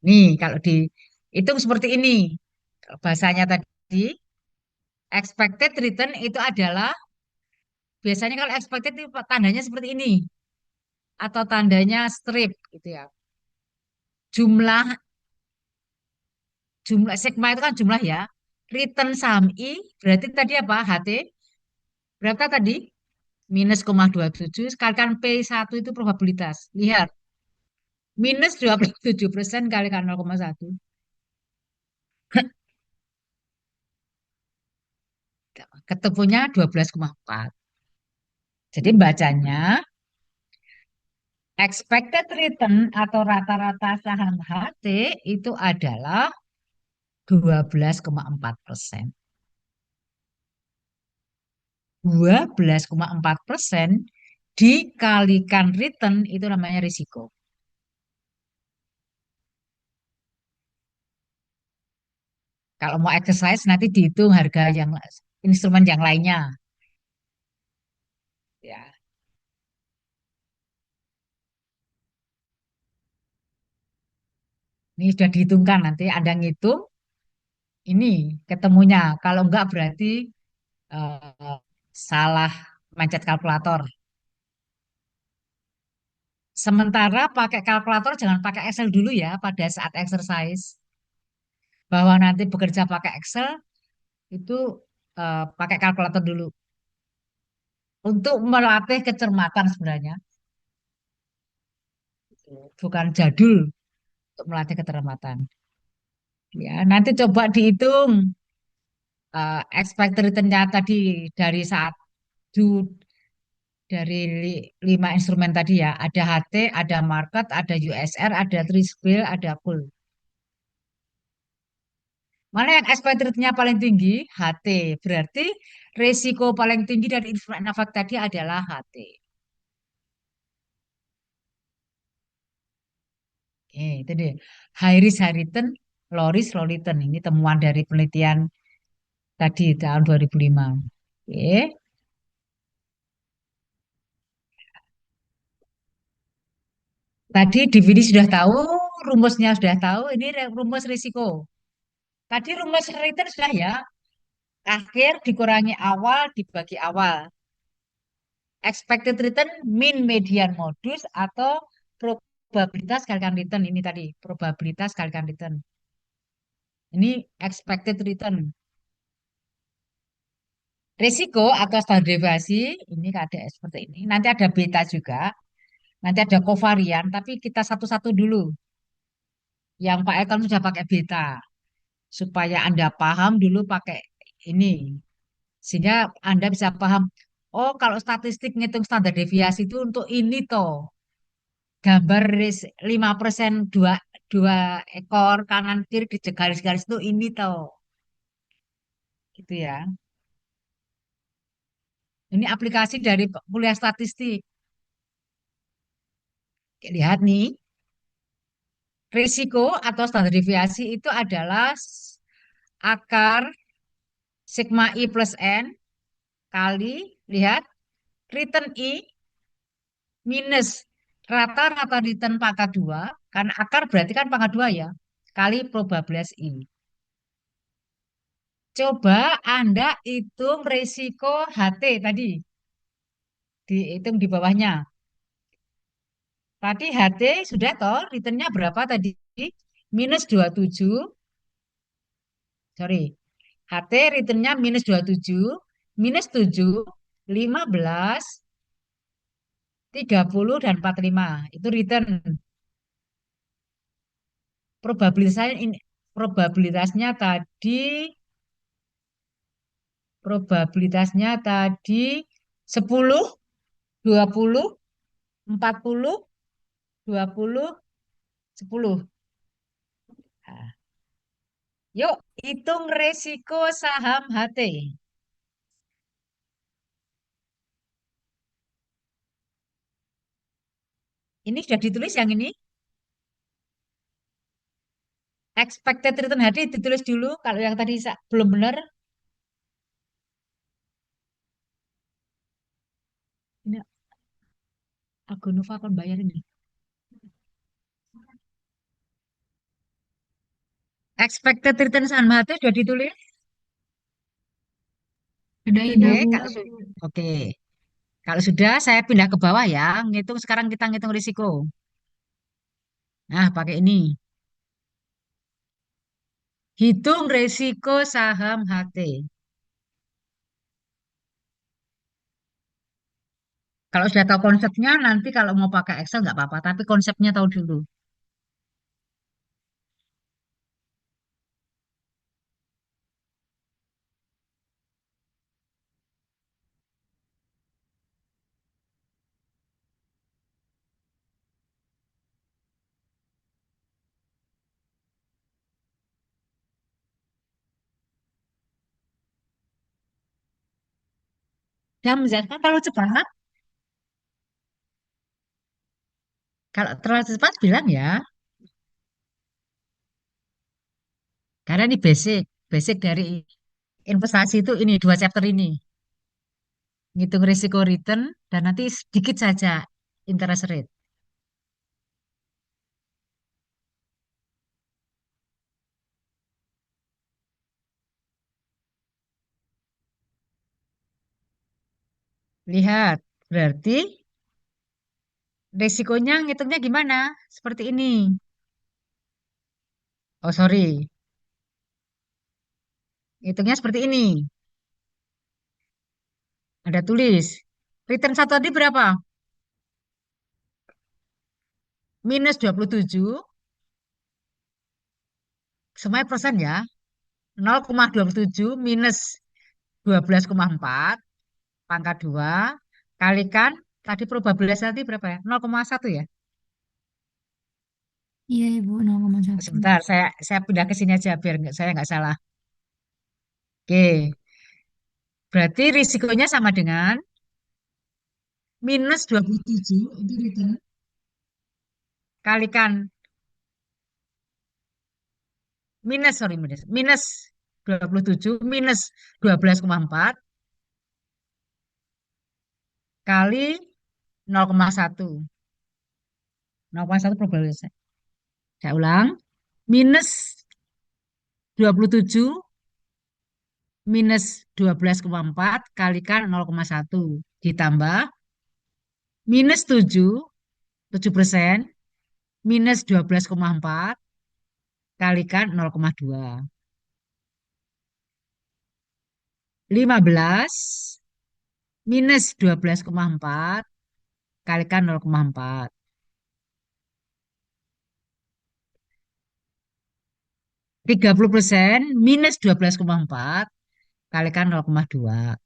Nih, kalau dihitung seperti ini, bahasanya tadi, expected return itu adalah, biasanya kalau expected itu tandanya seperti ini, atau tandanya strip, gitu ya. Jumlah, jumlah sigma itu kan jumlah ya. Return saham I, berarti tadi apa? HT, berapa tadi? -0,27, sekalikan P1 itu probabilitas. Lihat, -27% kalikan 0,1. Ketemunya 12,4. Jadi bacanya expected return atau rata-rata saham HT itu adalah 12,4%. 12,4% dikalikan return itu namanya risiko. Kalau mau exercise nanti dihitung harga yang instrumen yang lainnya. Ya, ini sudah dihitungkan, nanti Anda ngitung ini ketemunya. Kalau enggak berarti eh, salah mencet kalkulator. Sementara pakai kalkulator jangan pakai Excel dulu ya pada saat exercise. Bahwa nanti bekerja pakai Excel itu pakai kalkulator dulu. Untuk melatih kecermatan sebenarnya. Bukan jadul untuk melatih kecermatan. Ya, nanti coba dihitung expected return-nya tadi dari saat du- dari 5 instrumen tadi ya. Ada HT, ada market, ada USR, ada Treasury, ada pool. Mana yang expected return-nya paling tinggi? HT. Berarti resiko paling tinggi dari instrumen efek tadi adalah HT. Itu deh. High risk, high return, low risk, low return. Ini temuan dari penelitian tadi tahun 2005. Oke. Tadi definisi sudah tahu, rumusnya sudah tahu, ini rumus risiko. Tadi rumus return sudah ya, akhir dikurangi awal dibagi awal. Expected return min median modus atau probabilitas kalikan return. Ini tadi, probabilitas kalikan return. Ini expected return. Risiko atau standar deviasi, ini ada seperti ini. Nanti ada beta juga, nanti ada kovarian, tapi kita satu-satu dulu. Yang Pak Ekon sudah pakai beta, supaya Anda paham dulu pakai ini. Sehingga Anda bisa paham, oh kalau statistik ngitung standar deviasi itu untuk ini toh. Gambar 5% dua ekor kanan kiri di garis-garis itu ini toh. Gitu ya. Ini aplikasi dari kuliah statistik. Lihat nih, risiko atau standar deviasi itu adalah akar sigma I plus N kali, lihat, return I minus rata-rata return pangkat 2, karena akar berarti kan pangkat 2 ya, kali probabilitas I. Coba Anda hitung risiko HT tadi, dihitung di bawahnya. Tadi HT sudah toh, returnnya berapa tadi? -27, sorry, HT returnnya -27, -7, 15, 30, dan 45. Itu return. Probabilitasnya ini, probabilitasnya tadi, probabilitasnya tadi 10, 20, 40, 20, 10. Nah, Yuk, hitung resiko saham HT. Ini sudah ditulis yang ini. Expected return HT ditulis dulu. Kalau yang tadi belum benar, ini aku Nova akan bayar ini. Expected return saham HT sudah ditulis. Sudah Oke, Ibu. kalau oke. Kalau sudah, saya pindah ke bawah ya. Ngitung sekarang kita ngitung risiko. Nah, pakai ini. Hitung resiko saham HT. Kalau sudah tahu konsepnya, nanti kalau mau pakai Excel nggak apa-apa. Tapi konsepnya tahu dulu. Yang menjelaskan kalau terlalu cepat bilang ya. Karena ini basic. Basic dari investasi itu ini, dua chapter ini. Ngitung risiko return dan nanti sedikit saja interest rate. Lihat, berarti risikonya ngitungnya gimana? Seperti ini. Oh, sorry. Hitungnya seperti ini. Ada tulis. Return satu tadi berapa? Minus 27. Semuanya persen ya. 0,27 minus 12,4 pangkat 2 kalikan tadi probabilitas tadi berapa ya? 0,1 ya. Iya Ibu, 0,1. Sebentar, saya pindah ke sini aja biar saya nggak salah. Oke, berarti risikonya sama dengan minus 27 itu return kalikan minus 27 minus 12,4 kali 0,1. 0,1 probabilitasnya. Saya ulang. Minus 27 minus 12,4 kalikan 0,1 ditambah minus 7% minus 12,4 kalikan 0,2. 15 minus 12,4 kalikan 0,4. 30% minus 12,4 kalikan 0,2.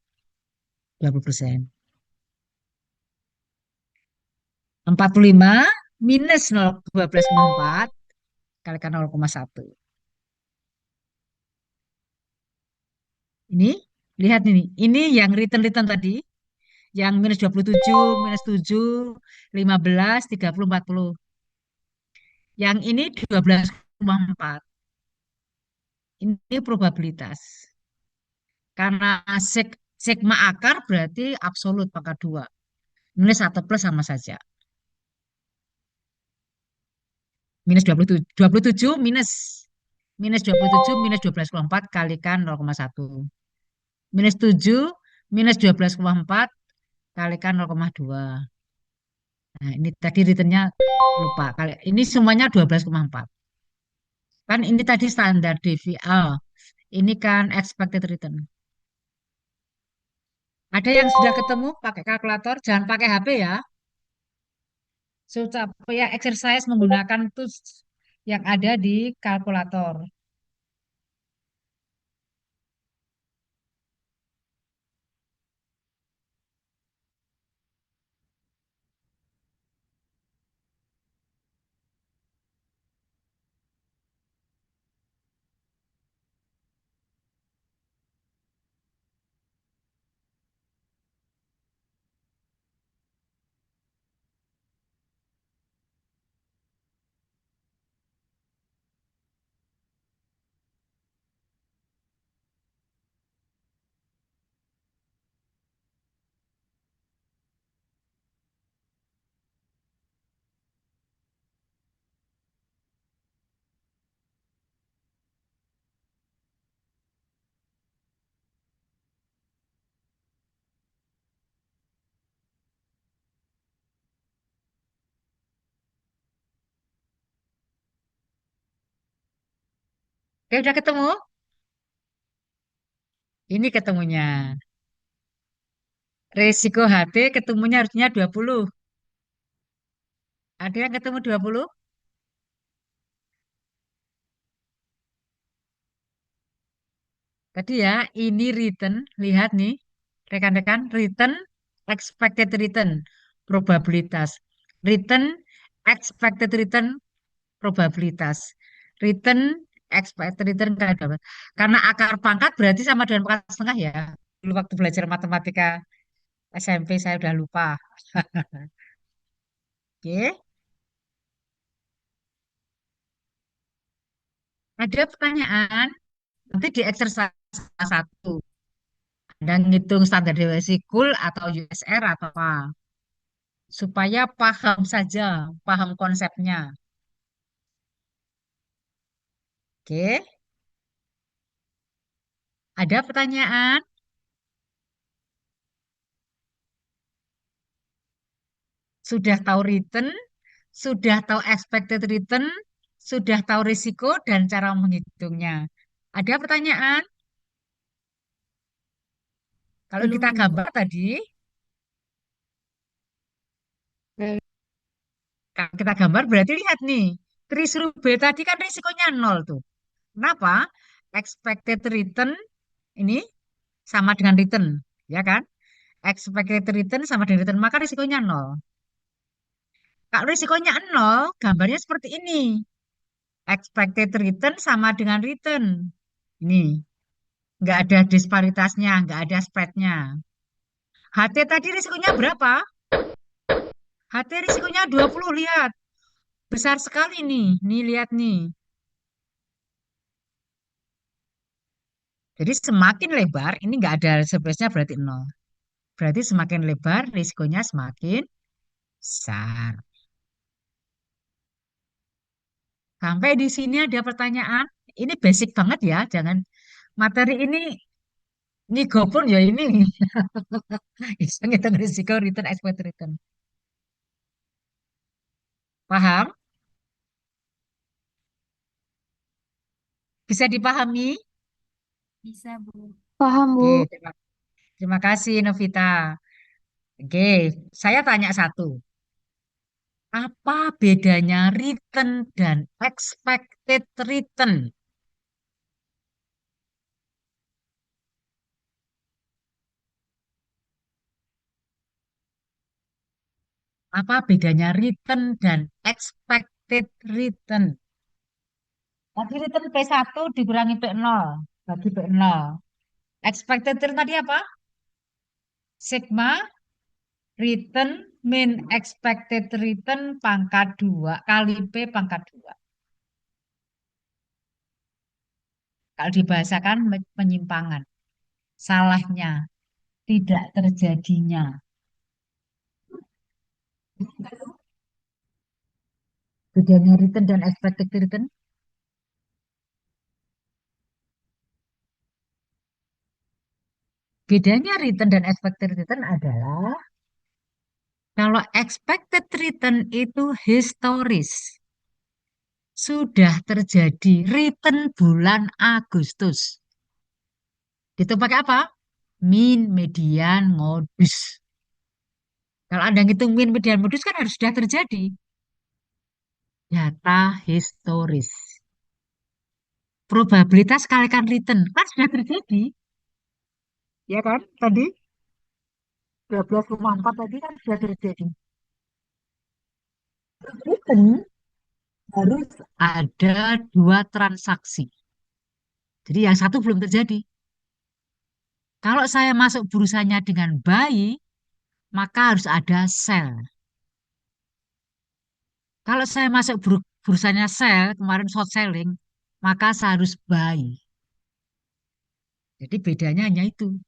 20%. 45 minus 12,4 kalikan 0,1. Ini, lihat ini. Ini yang return-return tadi. Yang minus 27, minus 7, 15, 30, 40. Yang ini 12,4. Ini probabilitas. Karena sigma akar berarti absolut pangkat 2. Minus atau plus sama saja. Minus 27 minus minus 27 minus 12,4 kalikan 0,1. Minus 7 minus 12,4 kalikan 0,2. Nah, ini tadi returnnya lupa. Ini semuanya 12,4. Kan ini tadi standar DVA. Ini kan expected return. Ada yang sudah ketemu pakai kalkulator, jangan pakai HP ya. Supaya exercise menggunakan tools yang ada di kalkulator. Oke, udah ketemu? Ini ketemunya. Resiko HT ketemunya harusnya 20. Ada yang ketemu 20? Tadi ya, ini return, lihat nih, rekan-rekan, return, expected return, probabilitas. Return, expected return, probabilitas. Return, expected return, kali berapa? Karena akar pangkat berarti sama dengan pangkat setengah ya. Dulu waktu belajar matematika SMP saya udah lupa. Oke, ada pertanyaan, nanti di exercise satu. Dan ngitung standar deviasi cool atau USR atau apa. Supaya paham saja, paham konsepnya. Oke, ada pertanyaan? Sudah tahu return, sudah tahu expected return, sudah tahu risiko dan cara menghitungnya. Ada pertanyaan? Kalau Belum kita Bu. gambar tadi, Eh, kalau kita gambar berarti lihat nih, Trisru B tadi kan risikonya nol tuh. Kenapa? Expected return ini sama dengan return, ya kan? Expected return sama dengan return, maka risikonya nol. Kalau risikonya nol, gambarnya seperti ini. Expected return sama dengan return. Ini, nggak ada disparitasnya, nggak ada spreadnya. HT tadi risikonya berapa? HT risikonya 20, lihat. Besar sekali nih. Nih, lihat nih. Jadi semakin lebar, ini nggak ada surprise-nya berarti nol. Berarti semakin lebar, risikonya semakin besar. Sampai di sini ada pertanyaan. Ini basic banget ya, jangan materi ini gopur ya ini. Bisa ngitung risiko return expected return. Paham? Bisa dipahami? Bisa Bu. Paham, Oke, Bu. terima kasih Novita. Oke, saya tanya satu. Apa bedanya return dan expected return? Apa bedanya return dan expected return? Tadi return P1 dikurangi P0 bagi P0. Expected return tadi apa? Sigma return min expected return pangkat 2 kali P pangkat 2. Kalau dibahasakan penyimpangan. Salahnya, tidak terjadinya. Bedanya return dan expected return. Bedanya return dan expected return adalah kalau expected return itu historis. Sudah terjadi return bulan Agustus. Itu pakai apa? Min, median, modus. Kalau Anda ngitung min, median, modus kan harus sudah terjadi. Data historis. Probabilitas kalikan return kan sudah terjadi. Ya kan? Tadi 12,4 tadi kan sudah terjadi. Return harus ada dua transaksi. Jadi yang satu belum terjadi. Kalau saya masuk bursanya dengan buy, maka harus ada sell. Kalau saya masuk bursanya sell, kemarin short selling, maka saya harus buy. Jadi bedanya hanya itu.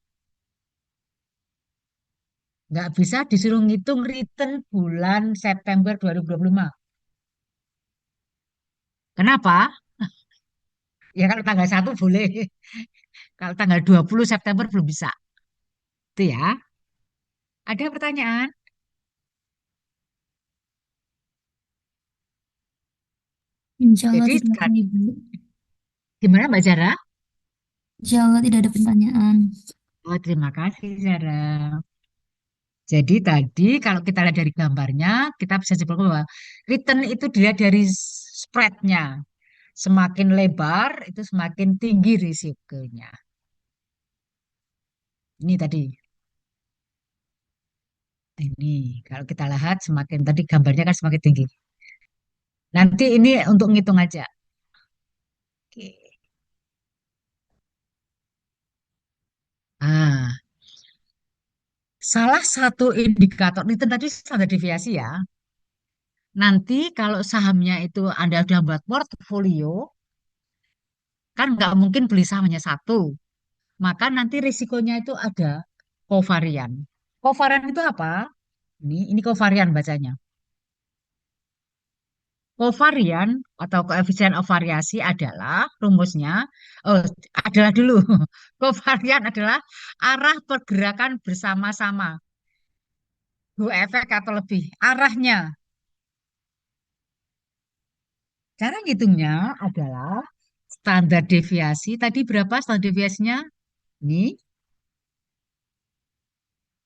Nggak bisa disuruh ngitung return bulan September 2025. Kenapa? Ya kalau tanggal 1 boleh. Kalau tanggal 20 September belum bisa. Itu ya. Ada pertanyaan? Insya Allah Jadi tidak kan, Ibu. Gimana Mbak Zara? Insya Allah tidak ada pertanyaan. Oh, terima kasih Zara. Jadi tadi kalau kita lihat dari gambarnya, kita bisa simpulkan bahwa return itu dilihat dari spreadnya. Semakin lebar, itu semakin tinggi risikonya. Ini tadi. Ini kalau kita lihat semakin tadi gambarnya kan semakin tinggi. Nanti ini untuk ngitung aja. Oke. Ah, salah satu indikator itu tadi standar deviasi ya. Nanti kalau sahamnya itu Anda sudah buat portfolio, kan nggak mungkin beli sahamnya satu. Maka nanti risikonya itu ada kovarian. Kovarian itu apa? Ini kovarian bacanya. Kovarian atau koefisien of variasi adalah rumusnya, oh, adalah dulu. Kovarian adalah arah pergerakan bersama-sama. Dua efek atau lebih. Arahnya. Cara ngitungnya adalah standar deviasi. Tadi berapa standar deviasinya? Ini,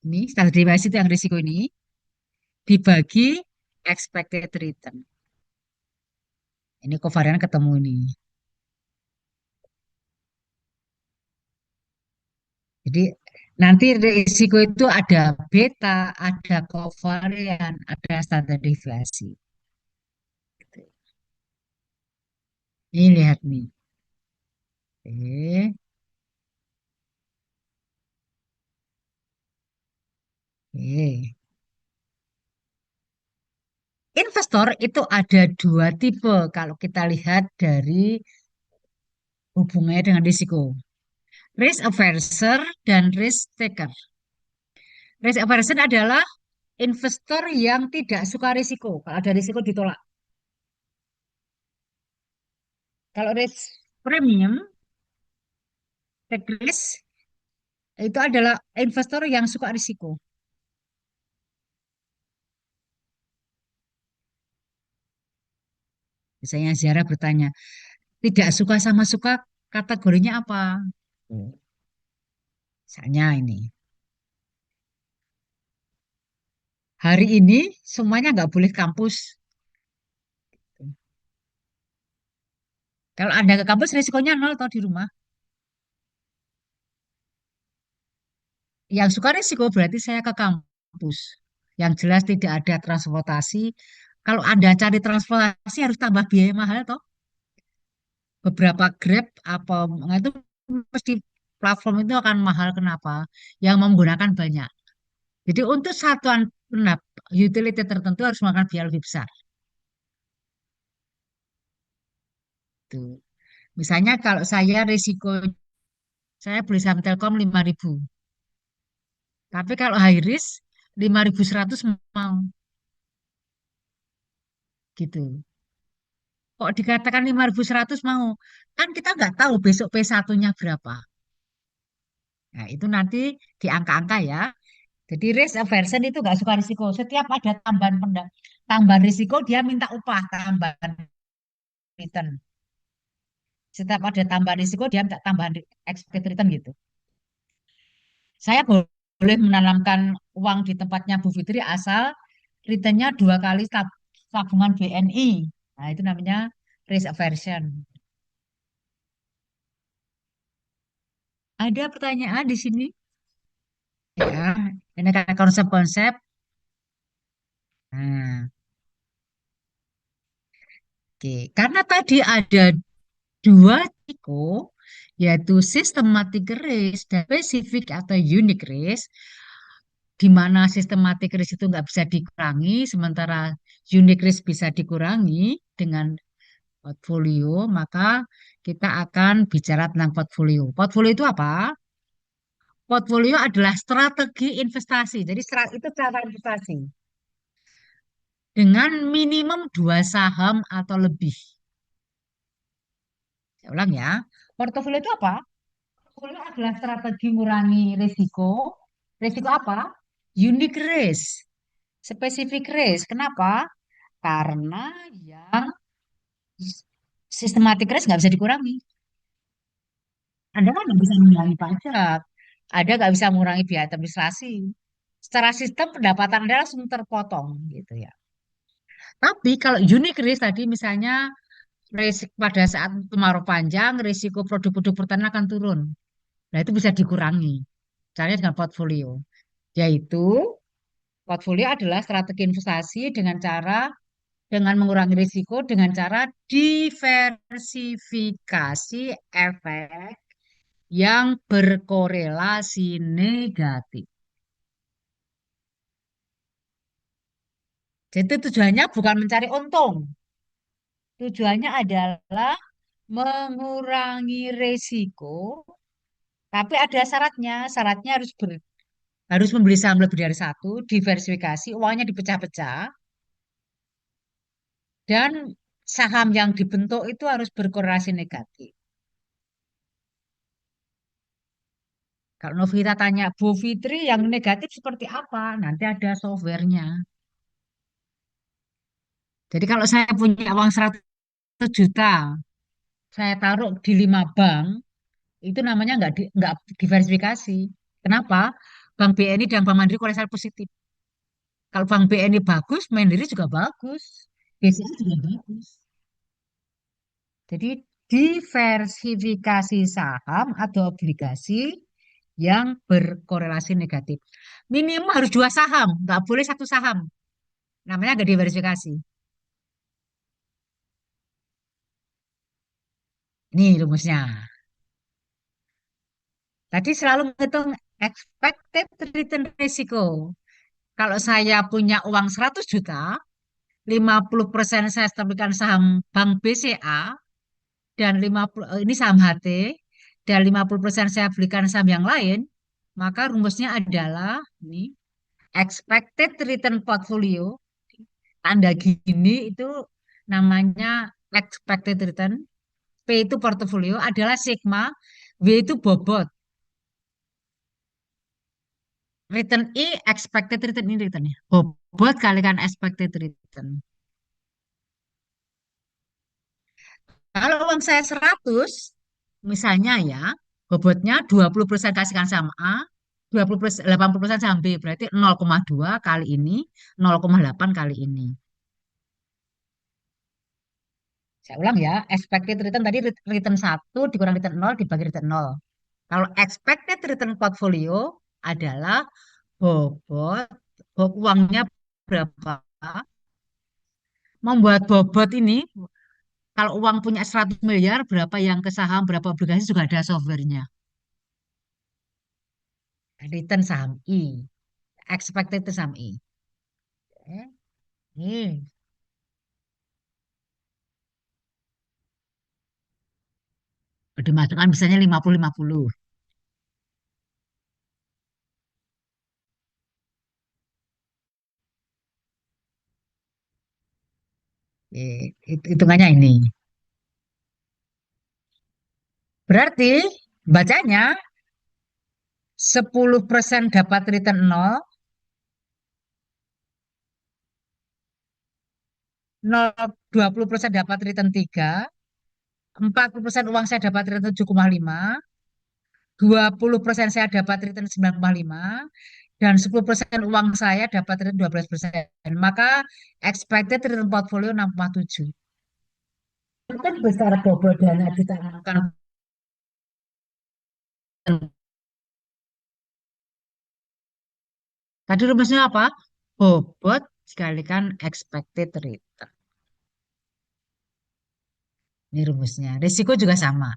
ini standar deviasi itu yang risiko ini dibagi expected return. Ini kovarian ketemu ini. Jadi nanti risiko itu ada beta, ada kovarian, ada standar deviasi. Ini lihat nih. Oke, oke. Investor itu ada dua tipe kalau kita lihat dari hubungannya dengan risiko. Risk averser dan risk taker. Risk aversion adalah investor yang tidak suka risiko. Kalau ada risiko ditolak. Kalau risk premium, take risk, itu adalah investor yang suka risiko. Misalnya Zara bertanya, tidak suka sama suka kategorinya apa? Misalnya ini, hari ini semuanya nggak boleh kampus. Kalau Anda ke kampus risikonya nol atau di rumah. Yang suka risiko berarti saya ke kampus. Yang jelas tidak ada transportasi. Kalau Anda cari transportasi harus tambah biaya mahal toh. Beberapa Grab apa itu mesti platform itu akan mahal kenapa? Yang menggunakan banyak. Jadi untuk satuan utility tertentu harus memakan biaya lebih besar. Tuh. Misalnya kalau saya risiko saya beli saham Telkom 5.000. Tapi kalau high risk 5.100 mau gitu. Kok dikatakan 5.100 mau? Kan kita nggak tahu besok P1-nya berapa. Nah, itu nanti di angka-angka ya. Jadi risk aversion itu nggak suka risiko. Setiap ada tambahan risiko dia minta upah tambahan return. Setiap ada tambahan risiko dia minta tambahan expected return gitu. Saya boleh menanamkan uang di tempatnya Bu Fitri asal returnnya 2 kali tabungan BNI. Nah, itu namanya risk aversion. Ada pertanyaan di sini? Ya, ini kayak konsep-konsep. Nah, oke. Karena tadi ada dua risiko, yaitu systematic risk dan specific atau unique risk, di mana systematic risk itu nggak bisa dikurangi, sementara unique risk bisa dikurangi dengan portfolio, maka kita akan bicara tentang portfolio. Portfolio itu apa? Portfolio adalah strategi investasi. Jadi itu cara investasi dengan minimum 2 saham atau lebih. Saya ulang ya. Portofolio itu apa? Portofolio adalah strategi mengurangi risiko. Risiko apa? Unique risk, specific risk. Kenapa? Karena yang systematic risk nggak bisa dikurangi. Anda kan nggak bisa mengurangi pajak, Anda nggak bisa mengurangi biaya administrasi. Secara sistem pendapatan Anda langsung terpotong gitu ya. Tapi kalau unit risk tadi misalnya pada saat kemarau panjang, risiko produk-produk pertanian akan turun. Nah, itu bisa dikurangi. Caranya dengan portfolio. Yaitu, portfolio adalah strategi investasi dengan mengurangi risiko dengan cara diversifikasi efek yang berkorelasi negatif. Jadi tujuannya bukan mencari untung. Tujuannya adalah mengurangi risiko, tapi ada syaratnya. Syaratnya harus membeli saham lebih dari satu, diversifikasi, uangnya dipecah-pecah, dan saham yang dibentuk itu harus berkorelasi negatif. Kalau Novita tanya, Bu Fitri yang negatif seperti apa? Nanti ada softwarenya. Jadi kalau saya punya uang 100 juta, saya taruh di 5 bank, itu namanya nggak diversifikasi. Kenapa? Bank BNI dan Bank Mandiri kolesterol positif. Kalau Bank BNI bagus, Mandiri juga bagus. BCA juga bagus. Jadi diversifikasi saham atau obligasi yang berkorelasi negatif. Minimal harus 2 saham, nggak boleh 1 saham. Namanya nggak diversifikasi. Ini rumusnya. Tadi selalu menghitung expected return risiko. Kalau saya punya uang 100 juta, 50% saya berikan saham Bank BCA, dan 50 ini saham HT, dan 50% saya belikan saham yang lain, maka rumusnya adalah ini expected return portfolio. Tanda gini itu namanya expected return. P itu portfolio adalah sigma, W itu bobot. Return I expected return ini returnnya. Bobot kalikan expected return. Kalau uang saya 100, misalnya ya, bobotnya 20% kasihkan saham A, 20%, 80% saham B, berarti 0,2 kali ini, 0,8 kali ini. Saya ulang ya, expected return tadi return 1 dikurang return 0 dibagi return 0. Kalau expected return portfolio adalah bobot, uangnya berapa, membuat bobot ini, kalau uang punya 100 miliar, berapa yang ke saham, berapa obligasi juga ada softwarenya. Return saham I. Expected itu saham I. Eh, Ini dimasukkan misalnya 50-50. Hitungannya ini. Berarti bacanya 10% dapat return 0, 20% dapat return 3, 40% uang saya dapat return 7,5, 20% saya dapat return 9,5, dan 10% uang saya dapat return 12%. Maka expected return portfolio 6,7. Kan besar bobot dana ditanamkan. Tadi rumusnya apa? Bobot dikalikan expected return. Ini rumusnya. Risiko juga sama.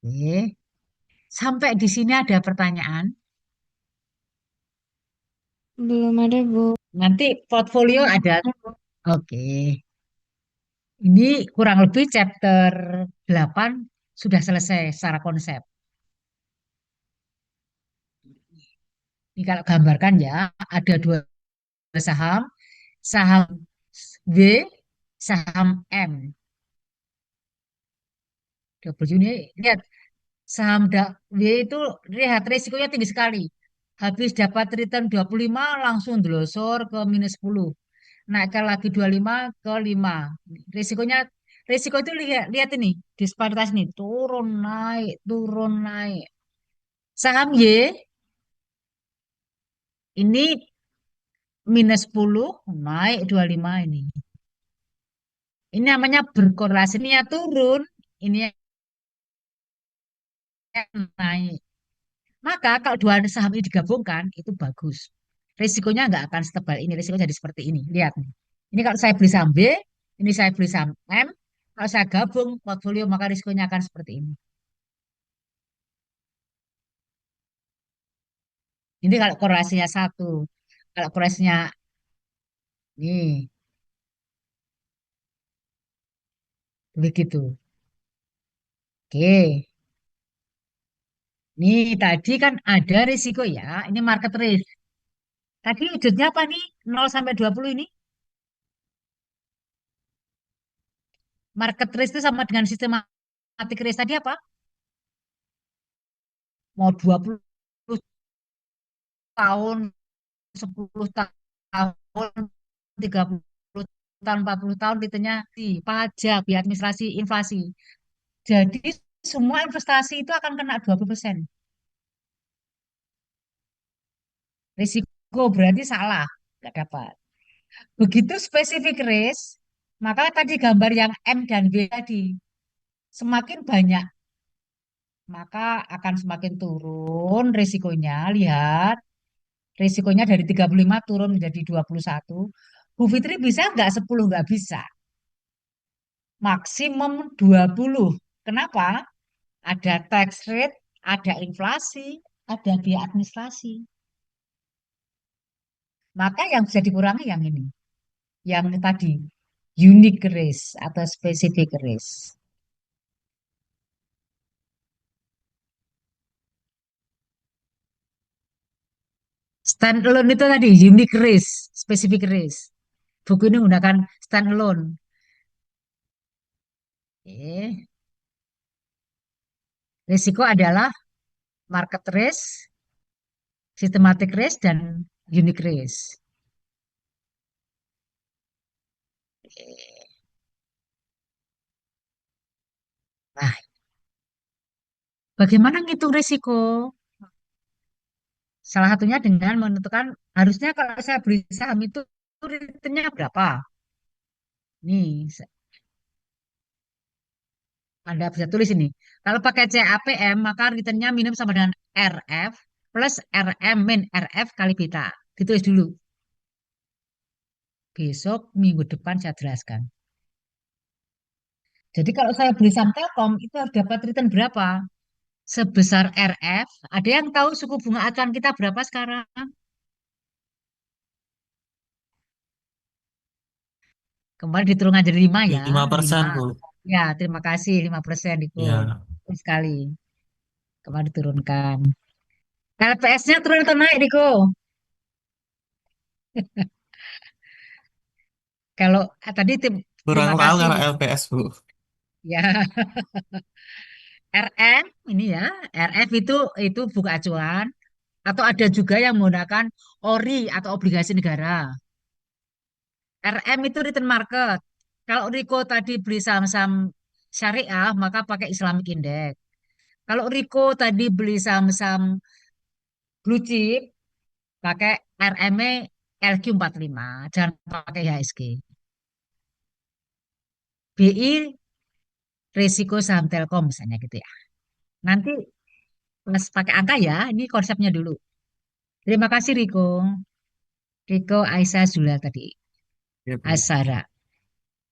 Oke. Sampai di sini ada pertanyaan. Belum ada, Bu. Nanti portfolio ada. Oke. Ini kurang lebih chapter 8 sudah selesai secara konsep. Ini kalau gambarkan ya, ada 2 saham, saham W, saham M. W ini, lihat, saham W itu lihat risikonya tinggi sekali. Habis dapat return 25 langsung delosor ke minus 10. naikkan lagi 25 ke 5. Risikonya, risiko itu lihat, lihat ini, disparitas ini, turun, naik, turun, naik. Saham Y ini minus 10, naik 25 ini. Ini namanya berkorelasi, ini yang turun, ini yang naik. Maka kalau dua saham ini digabungkan, itu bagus. Risikonya nggak akan setebal ini, risiko jadi seperti ini. Lihat nih. Ini kalau saya beli saham B, ini saya beli saham M, kalau saya gabung portfolio maka risikonya akan seperti ini. Ini kalau korelasinya satu. Kalau korelasinya ini begitu. Oke. Nih tadi kan ada risiko ya. Ini market risk. Tadi wujudnya apa nih? 0 sampai 20 ini. Market risk itu sama dengan systematic risk tadi apa? Mau 20 tahun, 10 tahun, 30 tahun, 40 tahun ditanya di pajak, biaya administrasi, inflasi. Jadi semua investasi itu akan kena 20%. Risiko berarti salah, nggak dapat. Begitu spesifik risk, maka tadi gambar yang M dan B tadi semakin banyak, maka akan semakin turun risikonya. Lihat, risikonya dari 35 turun menjadi 21. Bu Fitri bisa nggak 10? Nggak bisa. Maksimum 20. Kenapa? Ada tax rate, ada inflasi, ada biaya administrasi. Maka yang bisa dikurangi yang ini. Yang tadi, unique risk atau specific risk. Stand alone itu tadi, unique risk, specific risk. Buku ini menggunakan stand alone. Oke. Risiko adalah market risk, systematic risk, dan unique risk. Oke. Nah, bagaimana ngitung risiko? Salah satunya dengan menentukan harusnya kalau saya beli saham itu returnnya berapa? Nih, Anda bisa tulis ini. Kalau pakai CAPM, maka returnnya minimum sama dengan RF plus RM min RF kali beta. Ditulis dulu. Besok minggu depan saya jelaskan. Jadi kalau saya beli saham Telkom itu harus dapat return berapa? Sebesar RF. Ada yang tahu suku bunga acuan kita berapa sekarang? Kemarin diturunkan jadi 5 ya. 5%, 5. Bu. Ya, terima kasih 5% itu. Ya, Bagus sekali. Kemarin diturunkan. LPS-nya turun atau naik, Riko? Kalau tadi kurang terima tahu kasih. kalau LPS, Bu. Ya, RM ini ya, RF itu buku acuan atau ada juga yang menggunakan ORI atau obligasi negara. RM itu return market. Kalau Riko tadi beli saham-saham syariah, maka pakai Islamic Index. Kalau Riko tadi beli saham-saham blue chip, pakai RME LQ45, jangan pakai IHSG. BI risiko saham Telkom misalnya gitu ya. Nanti pas pakai angka ya, ini konsepnya dulu. Terima kasih Riko. Riko Aisyah Zula tadi. Ya, Bu. Asara.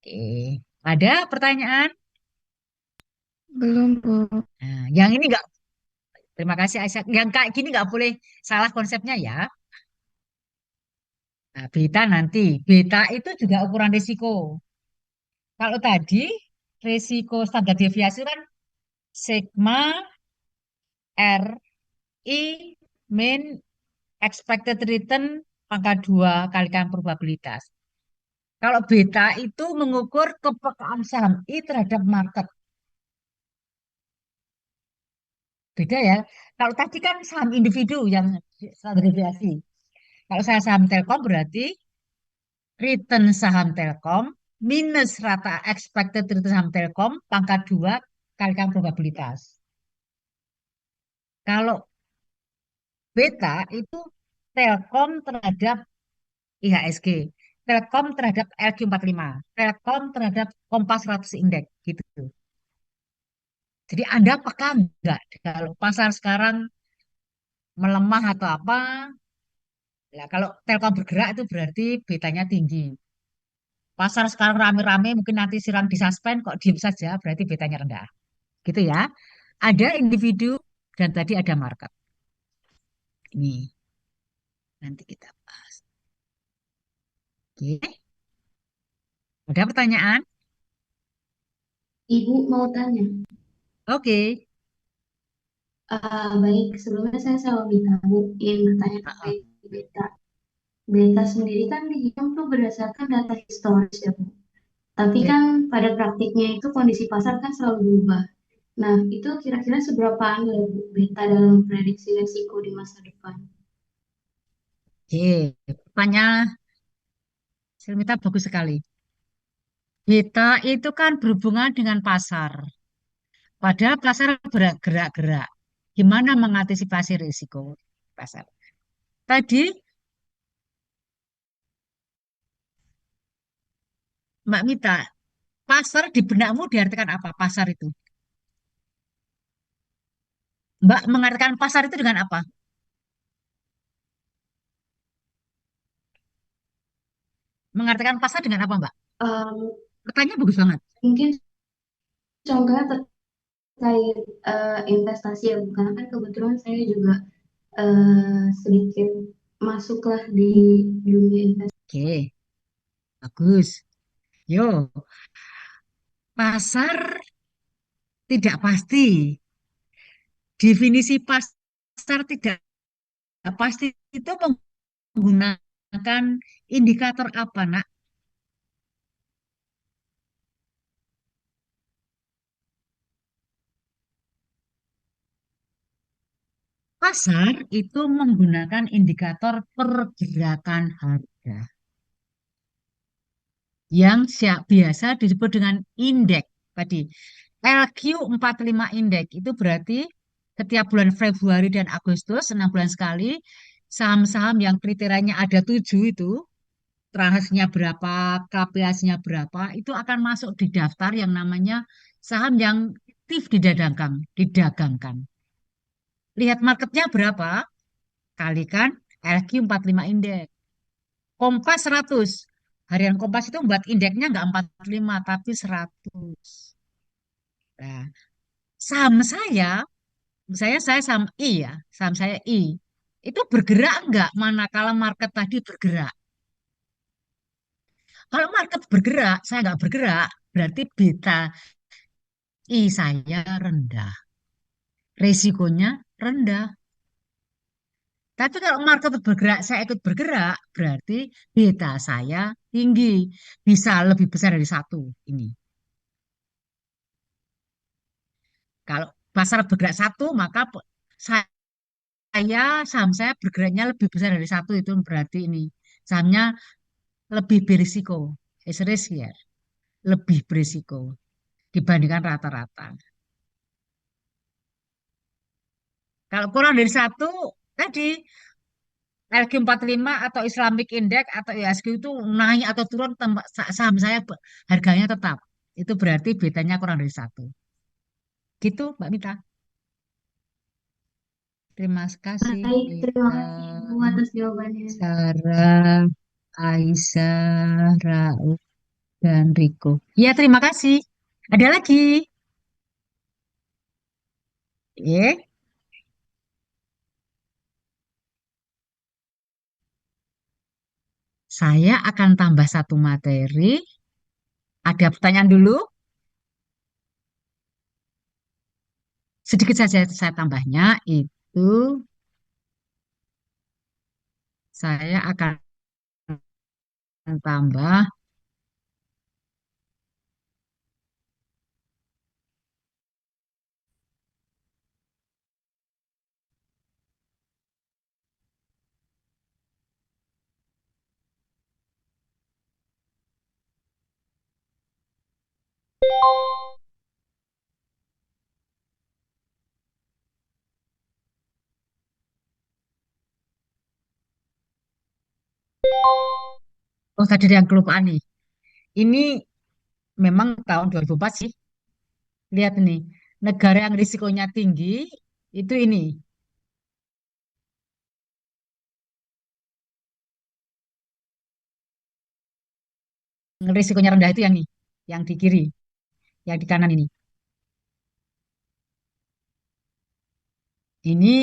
Oke. Ada pertanyaan? Belum, Bu. Nah, yang ini enggak. Terima kasih Aisyah. Yang kayak gini nggak boleh salah konsepnya ya. Nah, beta nanti. Beta itu juga ukuran risiko. Kalau tadi risiko standar deviasi kan sigma R I min expected return pangkat 2 kalikan probabilitas. Kalau beta itu mengukur kepekaan saham I terhadap market. Beda ya. Kalau tadi kan saham individu yang standar deviasi. Kalau saya saham Telkom berarti return saham Telkom minus rata expected return saham Telkom pangkat 2 kalikan probabilitas. Kalau beta itu Telkom terhadap IHSG, Telkom terhadap LQ45, Telkom terhadap Kompas 100 Indeks gitu. Jadi Anda apakah enggak kalau pasar sekarang melemah atau apa? Ya, kalau Telkom bergerak itu berarti betanya tinggi. Pasar sekarang rame-rame mungkin nanti silang disuspend kok diem saja berarti betanya rendah. Gitu ya. Ada individu dan tadi ada market. Ini nanti kita bahas. Oke. Ada pertanyaan? Ibu mau tanya. Oke. Baik, sebelumnya saya selalu tahu ingin bertanya terkait beta. Beta sendiri kan dihitung tuh berdasarkan data historis ya, Bu. Tapi Oke. kan pada praktiknya itu kondisi pasar kan selalu berubah. Nah, itu kira-kira seberapa andil Bu beta dalam prediksi resiko di masa depan? Oke. Pertanyaan Silmita bagus sekali. Beta itu kan berhubungan dengan pasar. Padahal pasar bergerak-gerak. Gimana mengantisipasi risiko pasar? Tadi Mbak Mita, pasar di benakmu diartikan apa? Pasar itu. Mbak mengartikan pasar itu dengan apa? Mengartikan pasar dengan apa, Mbak? Em, Pertanyaan bagus banget. Mungkin contohnya terkait investasi ya, Bu. Karena kan kebetulan saya juga sedikit masuklah di dunia investasi. Oke, bagus. Yo, pasar tidak pasti. Definisi pasar tidak pasti itu menggunakan indikator apa, Nak? Pasar itu menggunakan indikator pergerakan harga yang biasa disebut dengan indeks tadi. LQ45 indeks itu berarti setiap bulan Februari dan Agustus, 6 bulan sekali, saham-saham yang kriterianya ada 7 itu, transaksinya berapa, KPI-nya berapa, itu akan masuk di daftar yang namanya saham yang aktif didagangkan. Lihat marketnya berapa, kalikan LQ45 indeks. Kompas 100. Harian Kompas itu buat indeksnya nggak 45 tapi 100. Nah, saham saya saham I ya, saham saya I. Itu bergerak nggak manakala market tadi bergerak. Kalau market bergerak, saya nggak bergerak, berarti beta I saya rendah. Resikonya rendah. Tapi kalau market bergerak, saya ikut bergerak, berarti beta saya tinggi. Bisa lebih besar dari satu ini. Kalau pasar bergerak satu, maka saham saya bergeraknya lebih besar dari satu itu berarti ini sahamnya lebih berisiko, is riskier, lebih berisiko dibandingkan rata-rata. Kalau kurang dari satu, tadi LQ45 atau Islamic Index atau IHSG itu naik atau turun, saham saya harganya tetap. Itu berarti betanya kurang dari satu. Gitu, Mbak Mita. Terima kasih, Baik, terima Mita. kasih Bu atas jawabannya. Sarah, Aisyah, Rauf, dan Riko. Ya, terima kasih. Ada lagi? Ya, saya akan tambah satu materi. Ada pertanyaan dulu? Sedikit saja saya tambahnya, itu saya akan tambah Oh, tadi ada yang kelupaan nih. Ini memang tahun 2004 sih. Lihat nih, negara yang risikonya tinggi itu ini. Risikonya rendah itu yang nih, yang di kiri, yang di kanan ini. Ini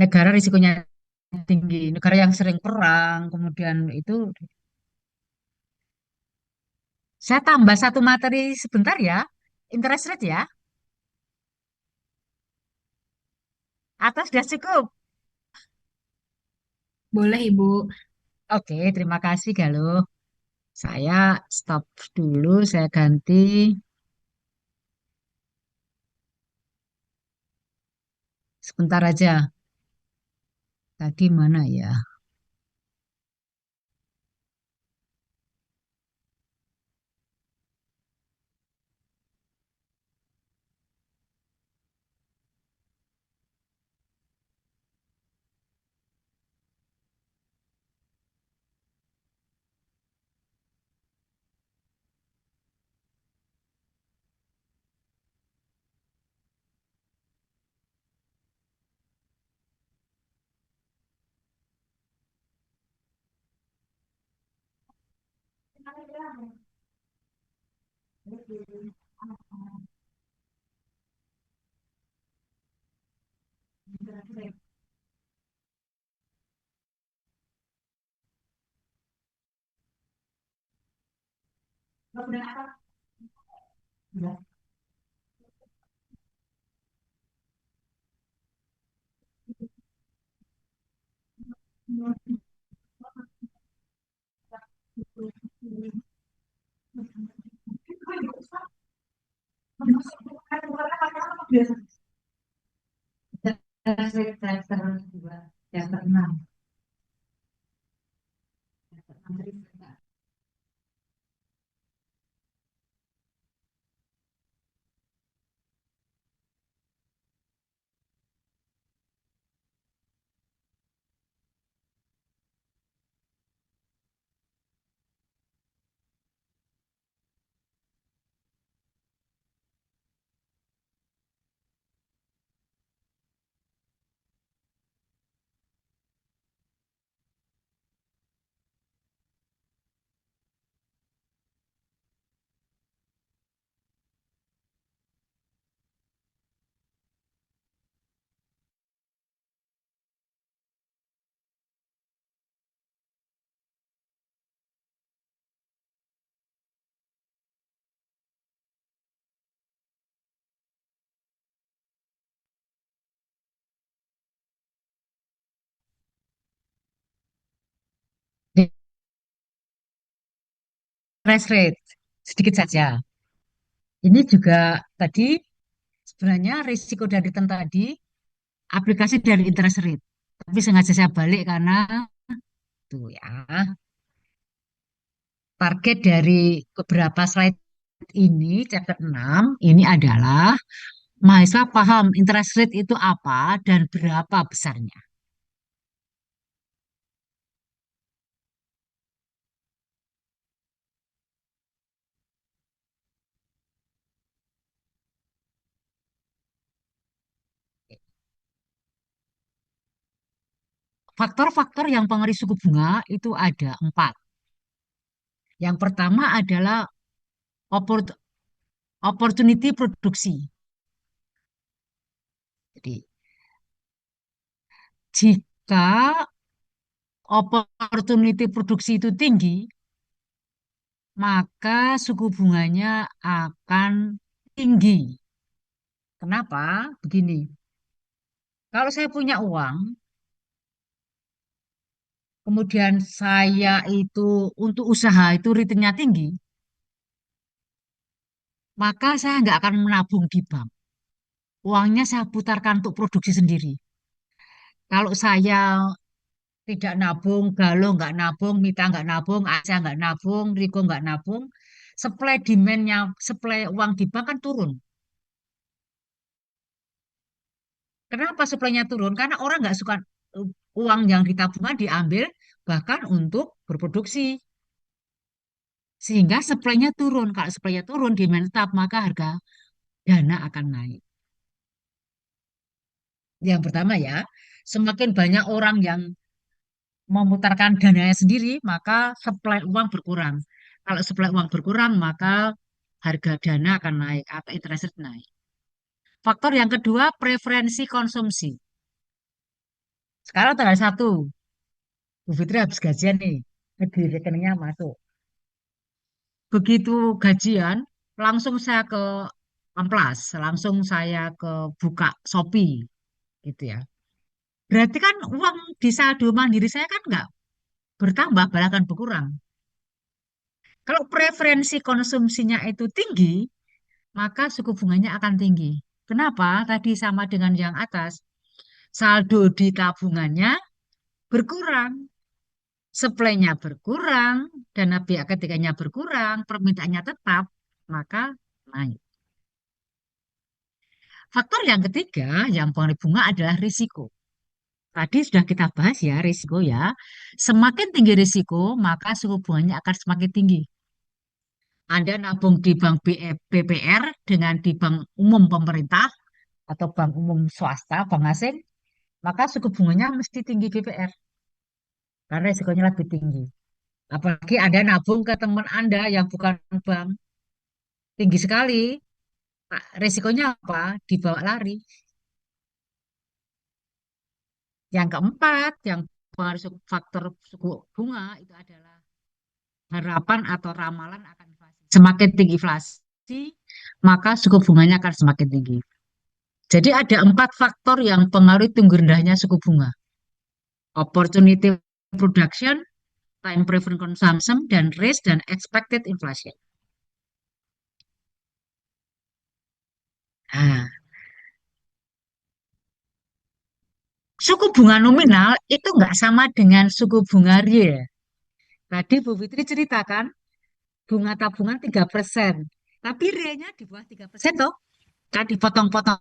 negara risikonya tinggi, negara yang sering perang, kemudian itu saya tambah satu materi sebentar ya, interest rate ya, atas sudah cukup. Boleh, Ibu. Oke, terima kasih Galuh. Saya stop dulu, saya ganti sebentar aja. Tadi mana ya? Interest rate sedikit saja. Ini juga tadi sebenarnya risiko dari return tadi aplikasi dari interest rate. Tapi sengaja saya balik karena tuh ya target dari beberapa slide ini chapter 6 ini adalah mahasiswa paham interest rate itu apa dan berapa besarnya. Faktor-faktor yang pengaruh suku bunga itu ada 4. Yang pertama adalah opportunity produksi. Jadi, jika opportunity produksi itu tinggi, maka suku bunganya akan tinggi. Kenapa? Begini, kalau saya punya uang, kemudian saya itu untuk usaha itu returnnya tinggi, maka saya nggak akan menabung di bank. Uangnya saya putarkan untuk produksi sendiri. Kalau saya tidak nabung, Galuh nggak nabung, Mita nggak nabung, Aca nggak nabung, Riko nggak nabung, supply demand-nya, supply uang di bank kan turun. Kenapa supply-nya turun? Karena orang nggak suka uang yang di tabungan diambil, bahkan untuk berproduksi. Sehingga supply-nya turun. Kalau supply-nya turun, demand tetap, maka harga dana akan naik. Yang pertama ya, semakin banyak orang yang memutarkan dananya sendiri, maka supply uang berkurang. Kalau supply uang berkurang, maka harga dana akan naik atau interest rate naik. Faktor yang kedua, preferensi konsumsi. Sekarang tanggal 1, Bu Fitri habis gajian nih, di rekeningnya masuk. Begitu gajian, langsung saya ke Amplas, langsung saya ke buka Shopee, gitu ya. Berarti kan uang di saldo mandiri saya kan nggak bertambah, bahkan berkurang. Kalau preferensi konsumsinya itu tinggi, maka suku bunganya akan tinggi. Kenapa? Tadi sama dengan yang atas, saldo di tabungannya berkurang, supply-nya berkurang, dana pihak ketiganya berkurang, permintaannya tetap, maka naik. Faktor yang ketiga yang pengaruh bunga adalah risiko. Tadi sudah kita bahas ya risiko ya. Semakin tinggi risiko, maka suku bunganya akan semakin tinggi. Anda nabung di bank BPR dengan di bank umum pemerintah atau bank umum swasta, bank asing, maka suku bunganya mesti tinggi BPR karena risikonya lebih tinggi. Apalagi Anda nabung ke teman Anda yang bukan bank, tinggi sekali. Pak, risikonya apa? Dibawa lari. Yang keempat, yang pengaruh faktor suku bunga itu adalah harapan atau ramalan akan inflasi. Semakin tinggi inflasi, maka suku bunganya akan semakin tinggi. Jadi ada 4 faktor yang pengaruh tinggi rendahnya suku bunga. Opportunity production, time preference consumption, dan risk dan expected inflation. Nah, suku bunga nominal itu nggak sama dengan suku bunga real. Tadi Bu Fitri ceritakan bunga tabungan 3%. Tapi realnya di bawah 3% toh. Kan dipotong-potong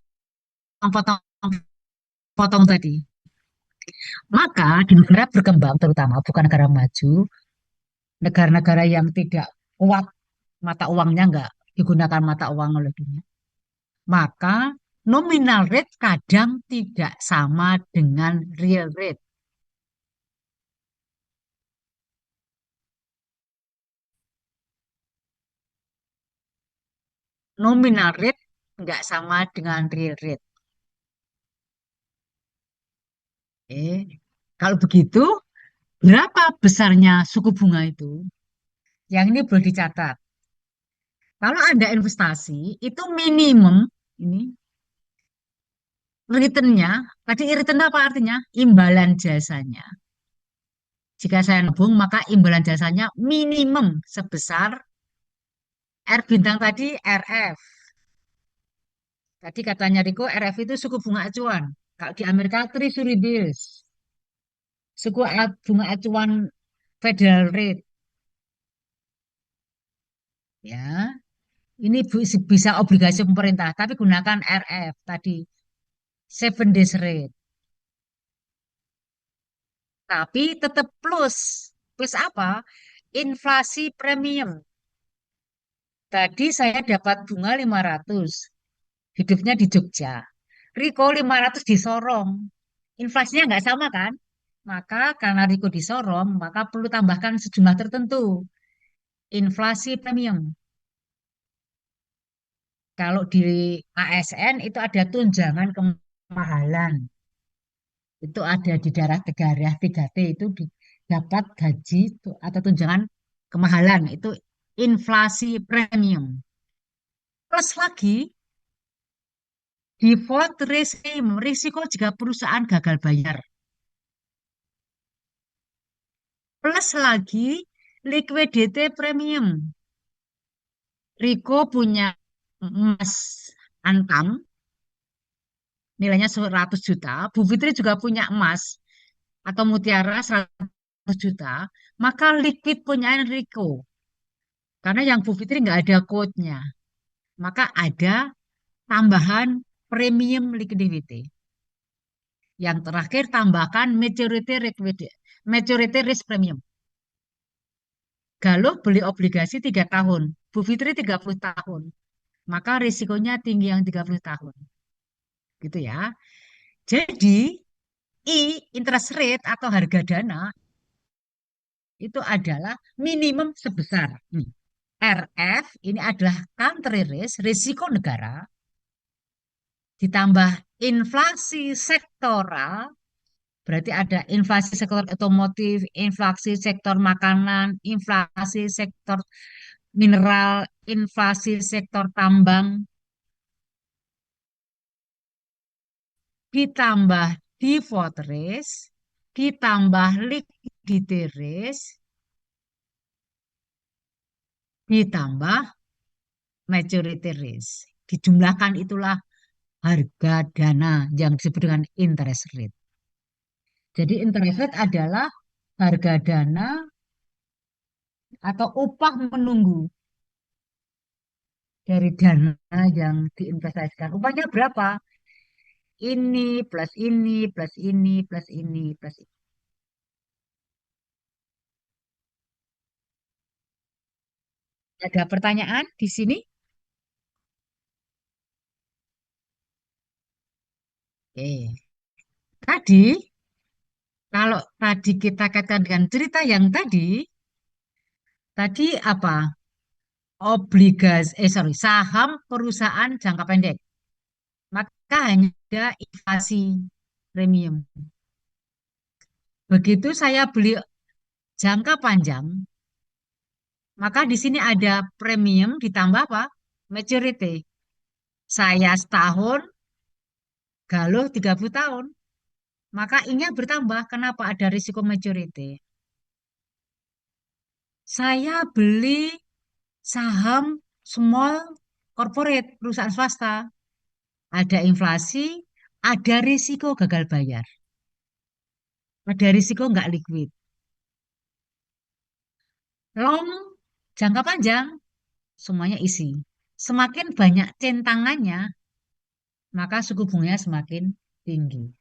potong tadi. Maka di negara berkembang terutama bukan negara maju, negara-negara yang tidak kuat mata uangnya nggak digunakan mata uang oleh dunia, maka nominal rate kadang tidak sama dengan real rate. Nominal rate nggak sama dengan real rate. Kalau begitu, berapa besarnya suku bunga itu? Yang ini perlu dicatat. Kalau Anda investasi, itu minimum, ini returnnya, tadi return apa artinya? Imbalan jasanya. Jika saya nabung, maka imbalan jasanya minimum sebesar R bintang tadi RF. Tadi katanya Riko, RF itu suku bunga acuan. Kalau di Amerika, Treasury Bills. Suku bunga acuan Federal Rate. Ya, ini bisa obligasi pemerintah, tapi gunakan RF tadi, 7 days rate. Tapi tetap plus. Plus apa? Inflasi premium. Tadi saya dapat bunga 500. Hidupnya di Jogja. Riko 500 disorong. Inflasinya nggak sama kan? Maka karena Riko disorong, maka perlu tambahkan sejumlah tertentu. Inflasi premium. Kalau di ASN itu ada tunjangan kemahalan. Itu ada di daerah negara 3T itu dapat gaji atau tunjangan kemahalan. Itu inflasi premium. Plus lagi, default risk, risiko jika perusahaan gagal bayar. Plus lagi, liquidity premium. Riko punya emas antam, nilainya 100 juta. Bu Fitri juga punya emas atau mutiara 100 juta. Maka liquid punya Riko. Karena yang Bu Fitri nggak ada quote-nya. Maka ada tambahan premium liquidity. Yang terakhir tambahkan maturity maturity risk premium. Galuh beli obligasi 3 tahun, Bu Fitri 30 tahun. Maka risikonya tinggi yang 30 tahun. Gitu ya. Jadi, interest rate atau harga dana itu adalah minimum sebesar RF, ini adalah country risk, risiko negara, ditambah inflasi sektoral, berarti ada inflasi sektor otomotif, inflasi sektor makanan, inflasi sektor mineral, inflasi sektor tambang, ditambah default risk, ditambah liquidity risk, ditambah maturity risk. Dijumlahkan itulah harga dana yang disebut dengan interest rate. Jadi interest rate adalah harga dana atau upah menunggu dari dana yang diinvestasikan. Upahnya berapa? Ini plus ini plus ini plus ini plus ini. Ada pertanyaan di sini? Oke. Tadi, kalau tadi kita kaitkan dengan cerita yang tadi apa? Saham perusahaan jangka pendek. Maka hanya ada inflasi premium. Begitu saya beli jangka panjang, maka di sini ada premium ditambah apa? Maturity. Saya setahun, Galuh 30 tahun. Maka ini bertambah. Kenapa ada risiko maturity? Saya beli saham small corporate, perusahaan swasta. Ada inflasi, ada risiko gagal bayar. Ada risiko nggak liquid. Long, jangka panjang, semuanya isi. Semakin banyak centangannya, maka suku bunganya semakin tinggi.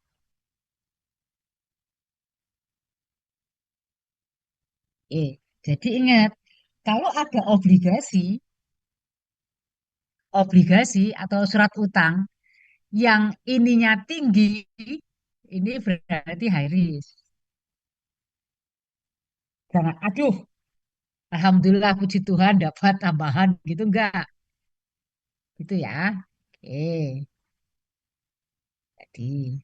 Jadi ingat, kalau ada obligasi atau surat utang yang ininya tinggi, ini berarti high risk. Jangan, aduh, alhamdulillah puji Tuhan dapat tambahan gitu enggak. Gitu ya. Oke, jadi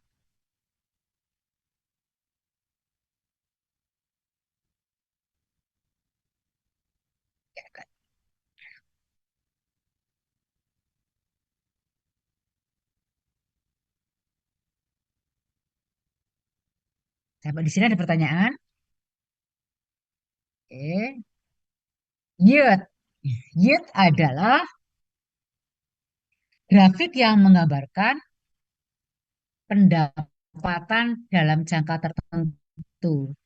sampai di sini ada pertanyaan. Oke. Yield. Yield adalah grafik yang menggambarkan pendapatan dalam jangka tertentu.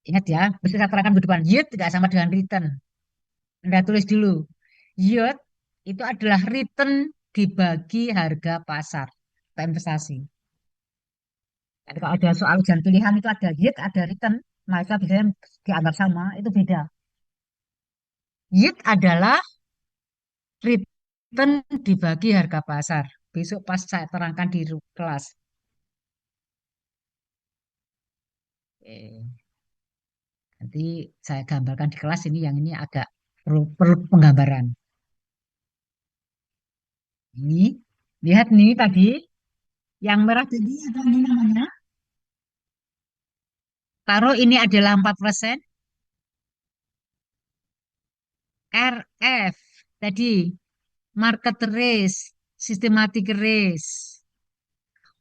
Ingat ya, mesti saya terangkan ke depan. Yield tidak sama dengan return. Anda tulis dulu. Yield itu adalah return dibagi harga pasar atau investasi. Jadi kalau ada soal ujian pilihan itu ada yield, ada return. Maka biasanya dianggap sama, itu beda. Yield adalah return dibagi harga pasar. Besok pas saya terangkan di kelas. Nanti saya gambarkan di kelas ini yang ini agak perlu penggambaran. Ini, lihat nih tadi, yang merah tadi apa ini namanya? Taruh ini adalah 4%, RF tadi, market risk, systematic risk.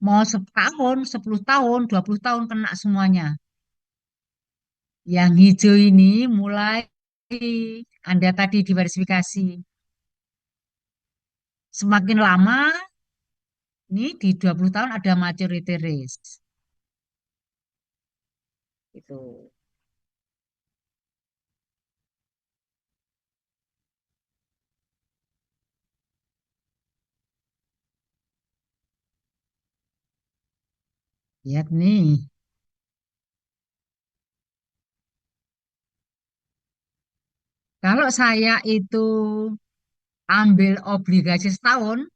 Mau setahun, 10 tahun, 20 tahun kena semuanya. Yang hijau ini mulai Anda tadi diversifikasi. Semakin lama, ini di 20 tahun ada maturity risk. Itu. Lihat nih. Kalau saya itu ambil obligasi setahun,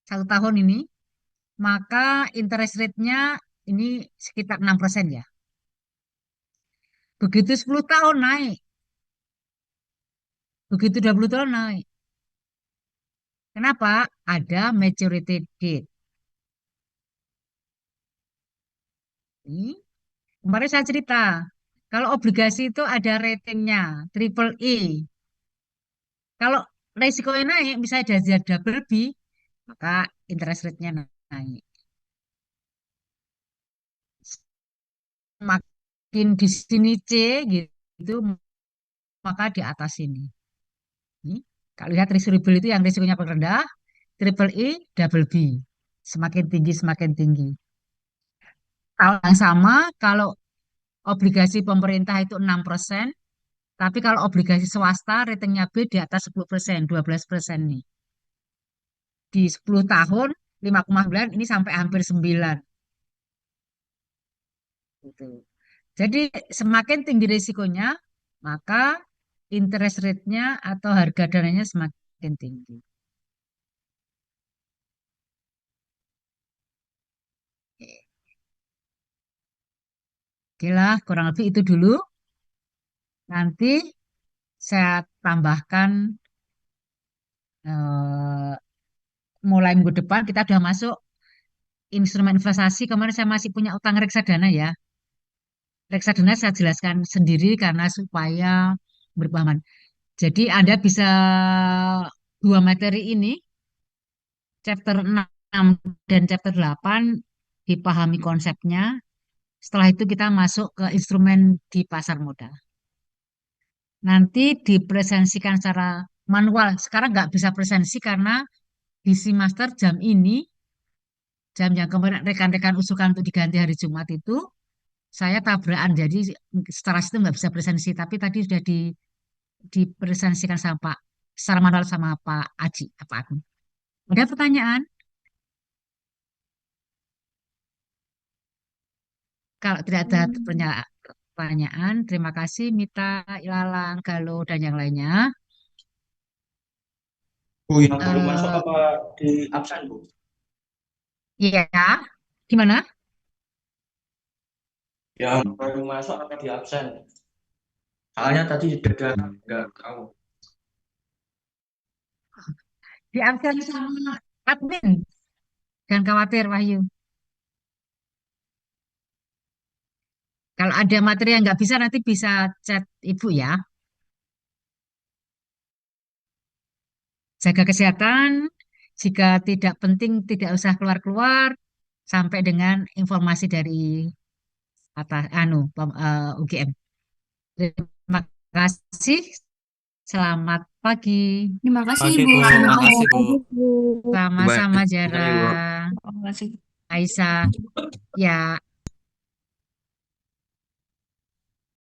1 tahun ini, maka interest rate-nya ini sekitar 6% ya. Begitu 10 tahun naik, begitu 20 tahun naik. Kenapa? Ada maturity date. Ini, kemarin saya cerita, kalau obligasi itu ada ratingnya, triple E. Kalau resikonya naik, misalnya dari double B, maka interest rate-nya naik. Makin di sini C gitu, maka di atas ini. Ini, kalau lihat risk-reward itu yang risikonya paling rendah, triple E, double B. Semakin tinggi, semakin tinggi. Tahun yang sama, kalau obligasi pemerintah itu 6%, tapi kalau obligasi swasta ratingnya B di atas 10%, 12% nih. Di 10 tahun, 5,9 ini sampai hampir 9. Gitu. Jadi semakin tinggi risikonya, maka interest rate-nya atau harga dananya semakin tinggi. Oke lah, kurang lebih itu dulu. Nanti saya tambahkan eh, mulai minggu depan kita udah masuk instrumen investasi. Kemarin saya masih punya utang reksadana ya. Reksadana saya jelaskan sendiri karena supaya berpahaman. Jadi Anda bisa dua materi ini, chapter 6 dan chapter 8 dipahami konsepnya. Setelah itu kita masuk ke instrumen di pasar modal. Nanti dipresensikan secara manual. Sekarang nggak bisa presensi karena di Master jam ini, jam yang kemarin rekan-rekan usulkan untuk diganti hari Jumat itu, saya tabrakan. Jadi secara sistem nggak bisa presensi. Tapi tadi sudah dipresensikan sama Pak, secara manual sama Pak Aji, Pak Agung. Ada pertanyaan? Kalau tidak ada pertanyaan, terima kasih Mita, Ilalang, Galuh, dan yang lainnya. Bu, yang baru masuk Eh, apa di absen, Bu? Iya, gimana? Yang baru masuk apa di absen? Soalnya tadi sudah nggak tahu. Di absen sama admin. Jangan khawatir, Wahyu. Kalau ada materi yang nggak bisa, nanti bisa chat Ibu ya. Jaga kesehatan. Jika tidak penting, tidak usah keluar-keluar. Sampai dengan informasi dari atas, UGM. Terima kasih. Selamat pagi. Terima kasih, Oke, Bu. Bu. Selamat Makasih, pagi. Bu. Bu. Sama-sama, Terima Jara, kasih, Bu. Terima kasih. Aisyah. Ya.